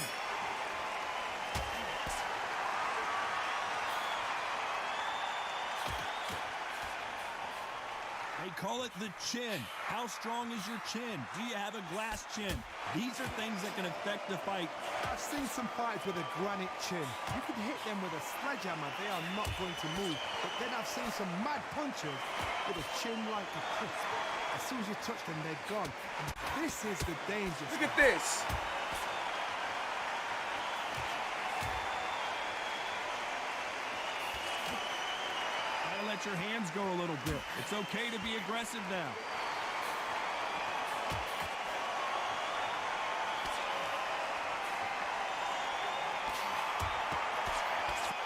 They call it the chin. How strong is your chin? Do you have a glass chin? These are things that can affect the fight. I've seen some fights with a granite chin. You could hit them with a sledgehammer, they are not going to move. But then I've seen some mad punchers with a chin like a crisp. As soon as you touch them, they're gone. And this is the danger. Look at this. Gotta let your hands go a little bit. It's okay to be aggressive now.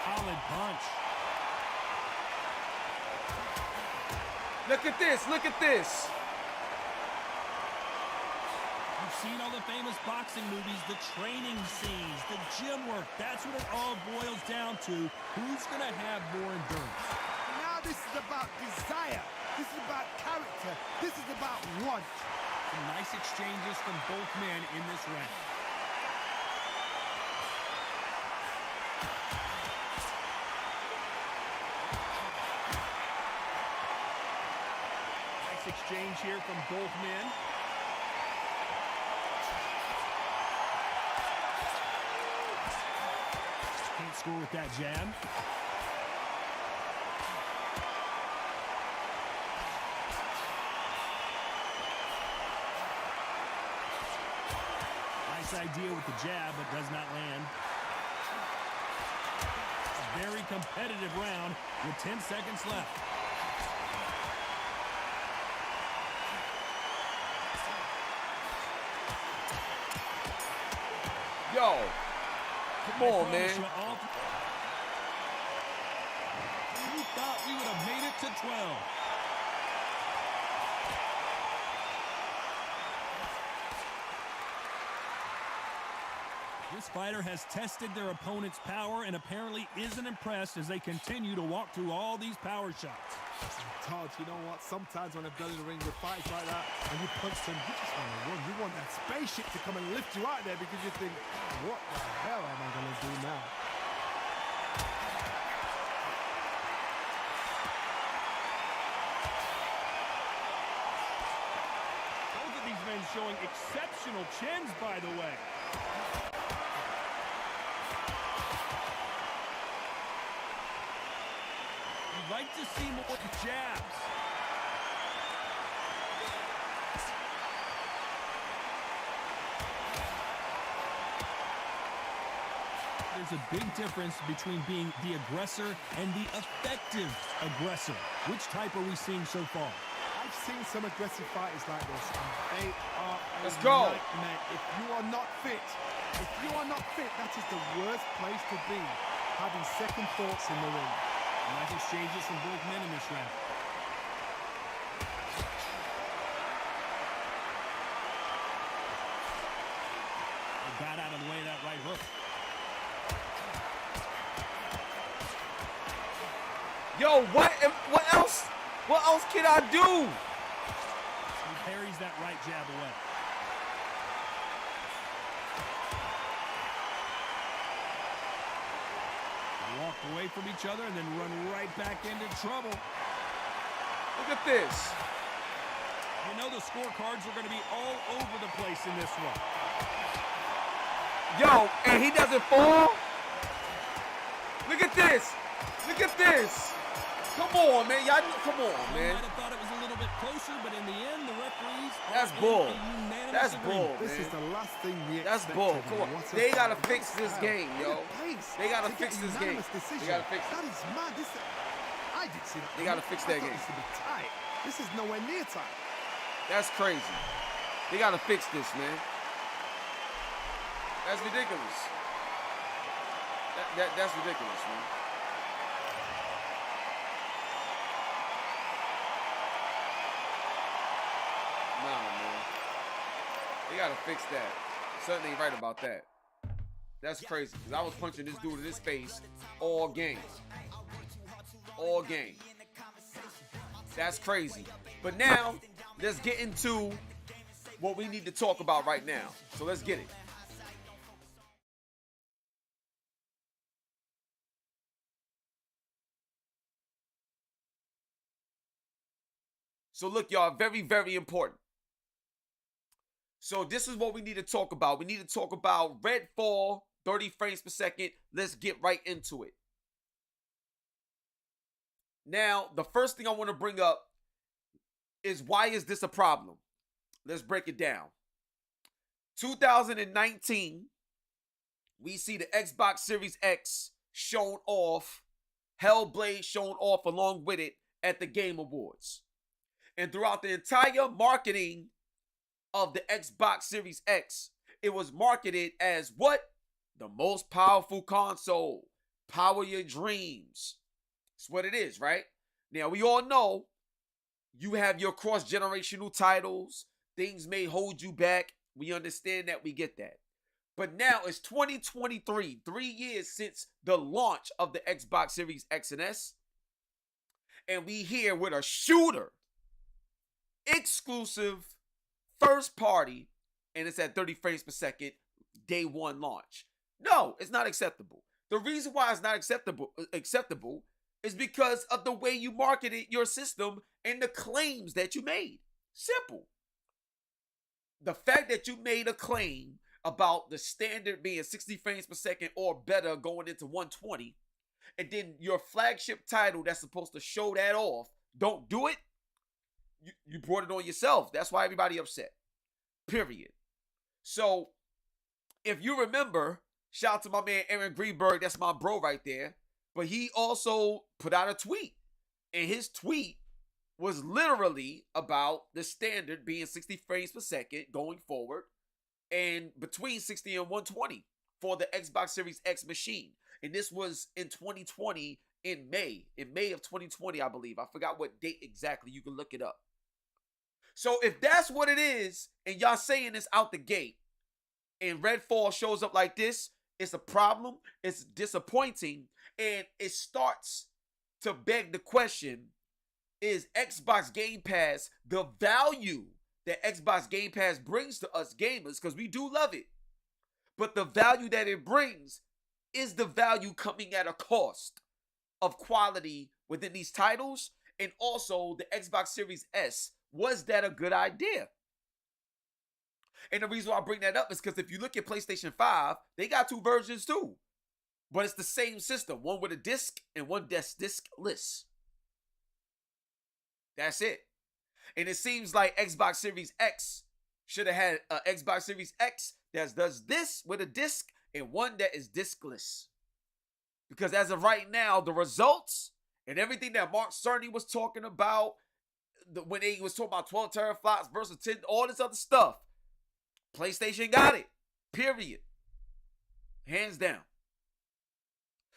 Solid punch. Look at this. Look at this. You've seen all the famous boxing movies, the training scenes, the gym work. That's what it all boils down to. Who's going to have more endurance? Now this is about desire. This is about character. This is about want. Some nice exchanges from both men in this round. Nice exchange here from both men. Can't score with that jab. Nice idea with the jab, but does not land. A very competitive round with 10 seconds left. Yo. Come on, man. We thought we would have made it to 12. This fighter has tested their opponent's power and apparently isn't impressed as they continue to walk through all these power shots. Todd, you know what? Sometimes when I've done in the ring with fights like that, and you punch them, you just want to run. You want that spaceship to come and lift you out there because you think, what the hell am I going to do now? Both of these men showing exceptional chins, by the way. You'd like to see more jabs. There's a big difference between being the aggressor and the effective aggressor. Which type are we seeing so far? I've seen some aggressive fighters like this, and they are a Let's go. nightmare. If you are not fit, that is the worst place to be, having second thoughts in the ring. Nice exchanges from both men in this round. They got out of the way of that right hook. Yo, what else? What else can I do? He parries that right jab away. They walk away from each other and then run right back into trouble. Look at this. You know the scorecards are going to be all over the place in this one. Yo, and he doesn't fall. Look at this. Look at this. Come on, man. Y'all, come on, man. Might have thought it was a little bit closer, but in the end, the referees. That's are in bull. a unanimous That's agreement. bull, This man. is the last thing we That's expected. bull. Come on. What a They gotta fight. fix this game, yo. Pace. They gotta To fix get this game. unanimous decision. They gotta fix it. That is mad. I did see that. They gotta fix that I thought game. This would be tight. This is nowhere near tight. That's crazy. They gotta fix this, man. That's ridiculous. That's ridiculous, man. Nah, man. They gotta fix that. Something ain't right about that. That's crazy. Cause I was punching this dude in his face all game. All game. That's crazy. But now, let's get into what we need to talk about right now. So let's get it. So look, y'all, very, very important. So this is what we need to talk about. We need to talk about Redfall, 30 frames per second. Let's get right into it. Now, the first thing I want to bring up is why is this a problem? Let's break it down. 2019, we see the Xbox Series X shown off, Hellblade shown off along with it at the Game Awards. And throughout the entire marketing of the Xbox Series X, it was marketed as what? The most powerful console. Power your dreams. That's what it is, right? Now, we all know you have your cross-generational titles. Things may hold you back. We understand that. We get that. But now it's 2023, 3 years since the launch of the Xbox Series X and S. And we here with a shooter. Exclusive, first party, and it's at 30 frames per second, day one launch. No, it's not acceptable. The reason why it's not acceptable is because of the way you marketed your system and the claims that you made. Simple. The fact that you made a claim about the standard being 60 frames per second or better going into 120, and then your flagship title that's supposed to show that off, don't do it, you brought it on yourself. That's why everybody upset. Period. So, if you remember, shout out to my man Aaron Greenberg, that's my bro right there, but he also put out a tweet, and his tweet was literally about the standard being 60 frames per second going forward, and between 60 and 120 for the Xbox Series X machine. And this was in 2020 in May of 2020, I believe. I forgot what date exactly. You can look it up. So if that's what it is, and y'all saying this out the gate, and Redfall shows up like this, it's a problem, it's disappointing, and it starts to beg the question, is Xbox Game Pass the value that Xbox Game Pass brings to us gamers? Because we do love it. But the value that it brings is the value coming at a cost of quality within these titles, and also the Xbox Series S. Was that a good idea? And the reason why I bring that up is because if you look at PlayStation 5, they got two versions too. But it's the same system. One with a disc and one that's discless. That's it. And it seems like Xbox Series X should have had an Xbox Series X that does this with a disc and one that is diskless. Because as of right now, the results and everything that Mark Cerny was talking about, when he was talking about 12 teraflops versus 10, all this other stuff, PlayStation got it. Period. Hands down.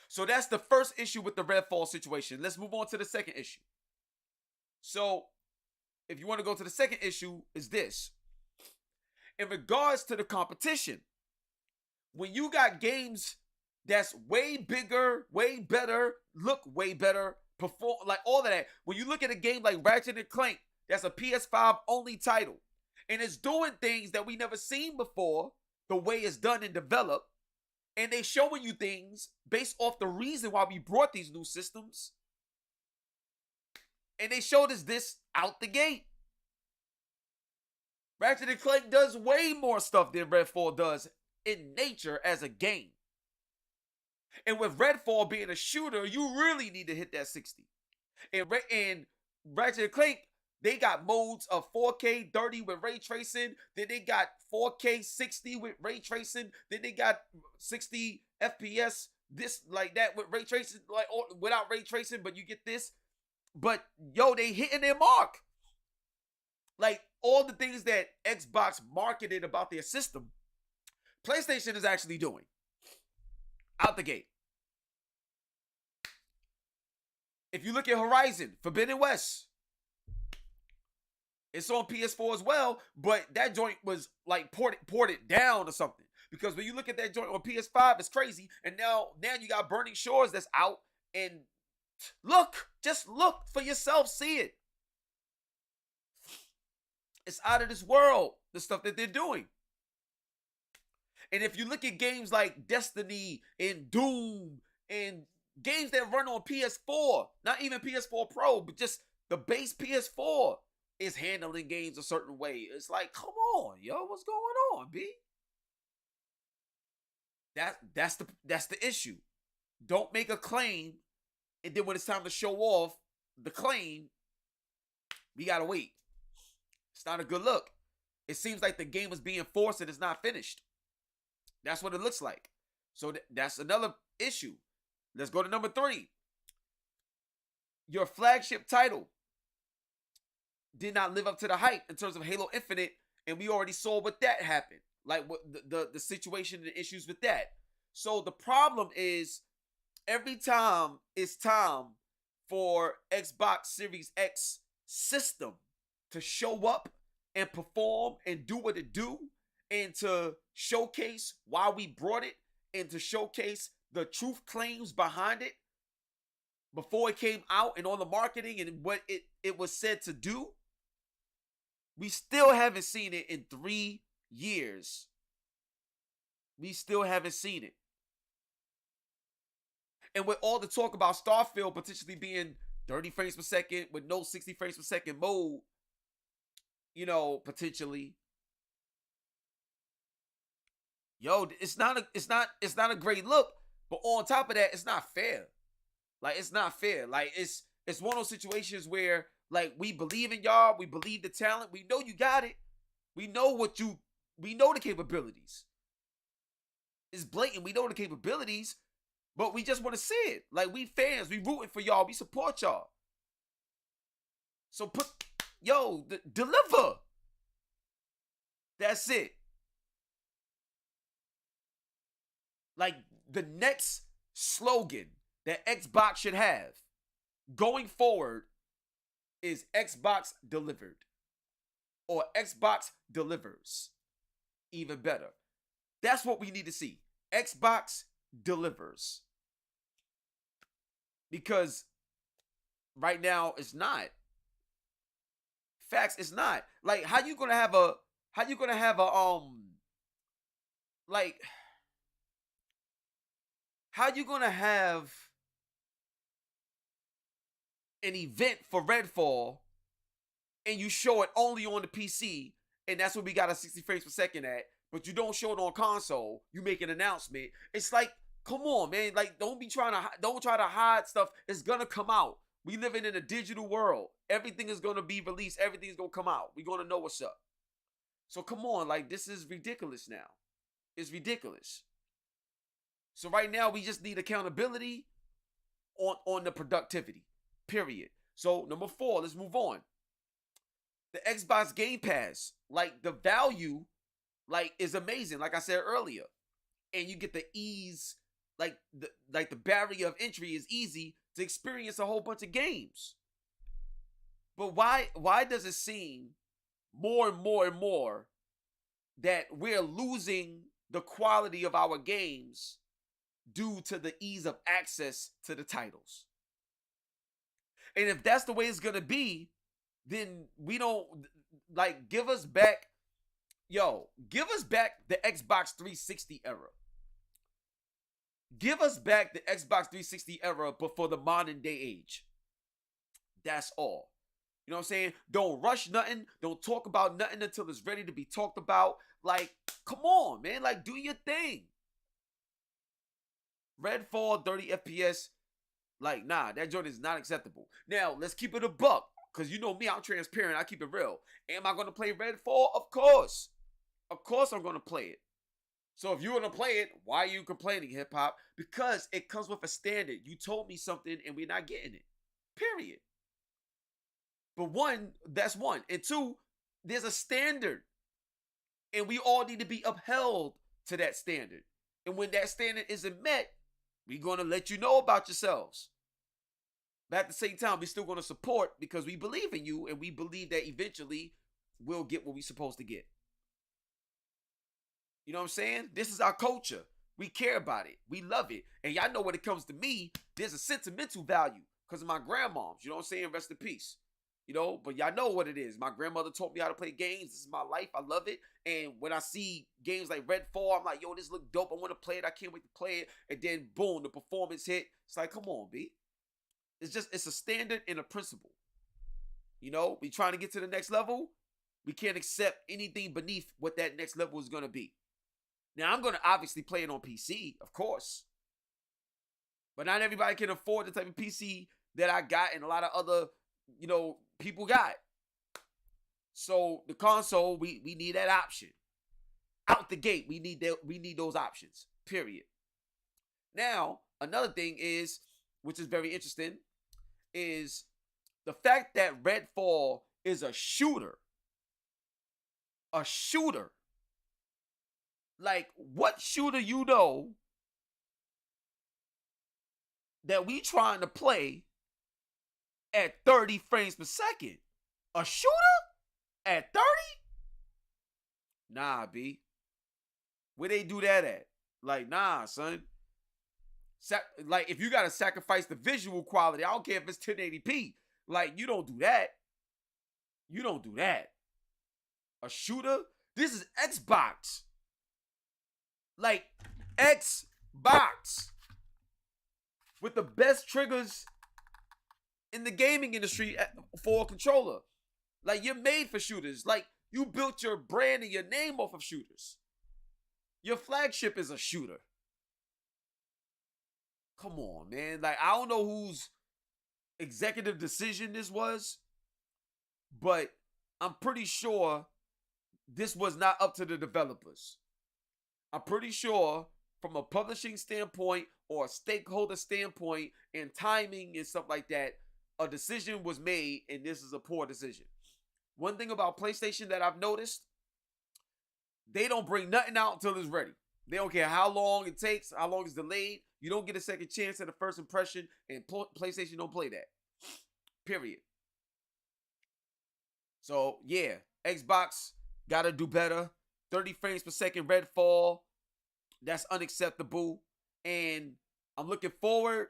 So that's the first issue with the Redfall situation. Let's move on to the second issue. So, if you want to go to the second issue, is this. In regards to the competition, when you got games that's way bigger, way better, look way better, perform, like all of that. When you look at a game like Ratchet and Clank, that's a PS5 only title, and it's doing things that we never seen before, the way it's done and developed, and they showing you things based off the reason why we brought these new systems, and they showed us this out the gate. Ratchet and Clank does way more stuff than Redfall does in nature as a game. And with Redfall being a shooter, you really need to hit that 60. And Ratchet and Clank, they got modes of 4K 30 with ray tracing. Then they got 4K 60 with ray tracing. Then they got 60 FPS, this like that with ray tracing, like without ray tracing, but you get this. But yo, they hitting their mark. Like all the things that Xbox marketed about their system, PlayStation is actually doing out the gate. If you look at Horizon, Forbidden West, it's on PS4 as well, but that joint was like ported down or something. Because when you look at that joint on PS5, it's crazy. And now you got Burning Shores that's out. And look, just look for yourself, see it. It's out of this world, the stuff that they're doing. And if you look at games like Destiny and Doom and games that run on PS4, not even PS4 Pro, but just the base PS4 is handling games a certain way. It's like, come on, yo, what's going on, B? That's the issue. Don't make a claim, and then when it's time to show off the claim, we gotta wait. It's not a good look. It seems like the game is being forced and it's not finished. That's what it looks like. So that's another issue. Let's go to number 3. Your flagship title did not live up to the hype in terms of Halo Infinite, and we already saw what that happened. Like what the situation and issues with that. So the problem is every time it's time for Xbox Series X system to show up and perform and do what it do, and to showcase why we brought it, and to showcase the truth claims behind it before it came out and on the marketing and what it was said to do, we still haven't seen it in 3 years. We still haven't seen it. And with all the talk about Starfield potentially being 30 frames per second with no 60 frames per second mode, you know, potentially, yo, it's not a great look. But on top of that, it's not fair. Like, it's not fair. Like, it's one of those situations where, like, we believe in y'all. We believe the talent. We know you got it. We know the capabilities. It's blatant. We know the capabilities, but we just want to see it. Like, we fans. We rooting for y'all. We support y'all. So deliver. That's it. Like, the next slogan that Xbox should have going forward is Xbox delivered, or Xbox delivers. Even better. That's what we need to see. Xbox delivers. Because right now it's not. Facts, it's not. Like, how you gonna have a an event for Redfall and you show it only on the PC, and that's what we got a 60 frames per second at, but you don't show it on console, you make an announcement. It's like, come on, man. Like, don't try to hide stuff. It's gonna come out. We living in a digital world. Everything is gonna be released. Everything's gonna come out. We're gonna know what's up. So come on, like, this is ridiculous now. It's ridiculous. So right now we just need accountability on the productivity. Period. So number 4, let's move on. The Xbox Game Pass, like the value, like is amazing. Like I said earlier, and you get the ease, like the barrier of entry is easy to experience a whole bunch of games. But why does it seem more and more and more that we're losing the quality of our games due to the ease of access to the titles? And if that's the way it's gonna be, then we don't, like, give us back the Xbox 360 era. Give us back the Xbox 360 era, but for the modern day age. That's all. You know what I'm saying? Don't rush nothing. Don't talk about nothing until it's ready to be talked about. Like, come on, man. Like, do your thing. Redfall 30 FPS. Like, nah, that joint is not acceptable. Now, let's keep it a buck. Because you know me, I'm transparent. I keep it real. Am I going to play Redfall? Of course. Of course I'm going to play it. So if you want to play it, why are you complaining, hip hop? Because it comes with a standard. You told me something and we're not getting it. Period. But one, that's one. And two, there's a standard. And we all need to be upheld to that standard. And when that standard isn't met, we're going to let you know about yourselves. But at the same time, we're still going to support because we believe in you and we believe that eventually we'll get what we're supposed to get. You know what I'm saying? This is our culture. We care about it. We love it. And y'all know when it comes to me, there's a sentimental value because of my grandmoms. You know what I'm saying? Rest in peace. You know, but y'all know what it is. My grandmother taught me how to play games. This is my life. I love it. And when I see games like Redfall, I'm like, yo, this look dope. I want to play it. I can't wait to play it. And then boom, the performance hit. It's like, come on, B. It's a standard and a principle. You know, we trying to get to the next level. We can't accept anything beneath what that next level is going to be. Now, I'm going to obviously play it on PC, of course. But not everybody can afford the type of PC that I got and a lot of other, you know, people got. So the console, we need that option. Out the gate, we need those options. Period. Now, another thing is, which is very interesting, is the fact that Redfall is a shooter. A shooter. Like, what shooter you know that we trying to play at 30 frames per second? A shooter? At 30? Nah, B. Where they do that at? Like, nah, son. Like, if you gotta sacrifice the visual quality, I don't care if it's 1080p. Like, you don't do that. You don't do that. A shooter? This is Xbox. Like, Xbox. With the best triggers in the gaming industry for a controller. Like, you're made for shooters. Like, you built your brand and your name off of shooters. Your flagship is a shooter. Come on, man. Like, I don't know whose executive decision this was, but I'm pretty sure this was not up to the developers. I'm pretty sure from a publishing standpoint or a stakeholder standpoint and timing and stuff like that, a decision was made and this is a poor decision. One thing about PlayStation that I've noticed, they don't bring nothing out until it's ready. They don't care how long it takes, how long it's delayed. You don't get a second chance at a first impression, and PlayStation don't play that. Period. So, yeah, Xbox got to do better. 30 frames per second Redfall, that's unacceptable. And I'm looking forward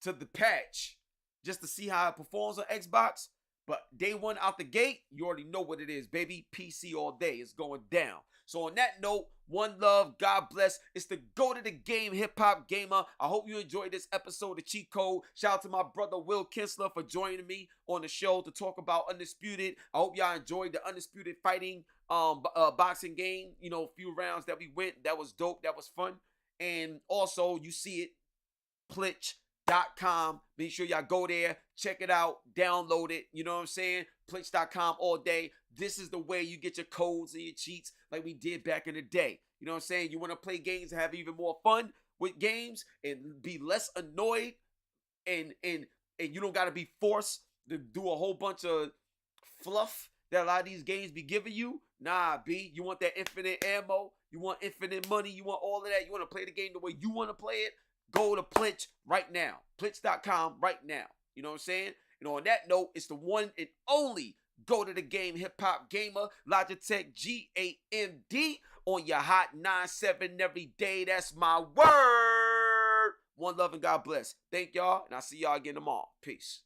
to the patch just to see how it performs on Xbox. But day one out the gate, you already know what it is, baby. PC all day. It's going down. So on that note, one love, God bless. It's the go to the game, hip-hop gamer. I hope you enjoyed this episode of Cheat Code. Shout out to my brother Will Kinsler for joining me on the show to talk about Undisputed. I hope y'all enjoyed the Undisputed fighting boxing game. You know, a few rounds that we went. That was dope. That was fun. And also, you see it, Plitch.com. Make sure y'all go there, check it out, download it. You know what I'm saying? Plitch.com all day. This is the way you get your codes and your cheats like we did back in the day. You know what I'm saying? You want to play games and have even more fun? with games and be less annoyed, and you don't got to be forced to do a whole bunch of fluff that a lot of these games be giving you. Nah, B, you want that infinite ammo, you want infinite money, you want all of that, you want to play the game the way you want to play it, go to Plinch right now. Plinch.com right now. You know what I'm saying? And on that note, it's the one and only go to the game hip hop gamer, Logitech GAMD on your hot 9-7 every day. That's my word. One love and God bless. Thank y'all, and I'll see y'all again tomorrow. Peace.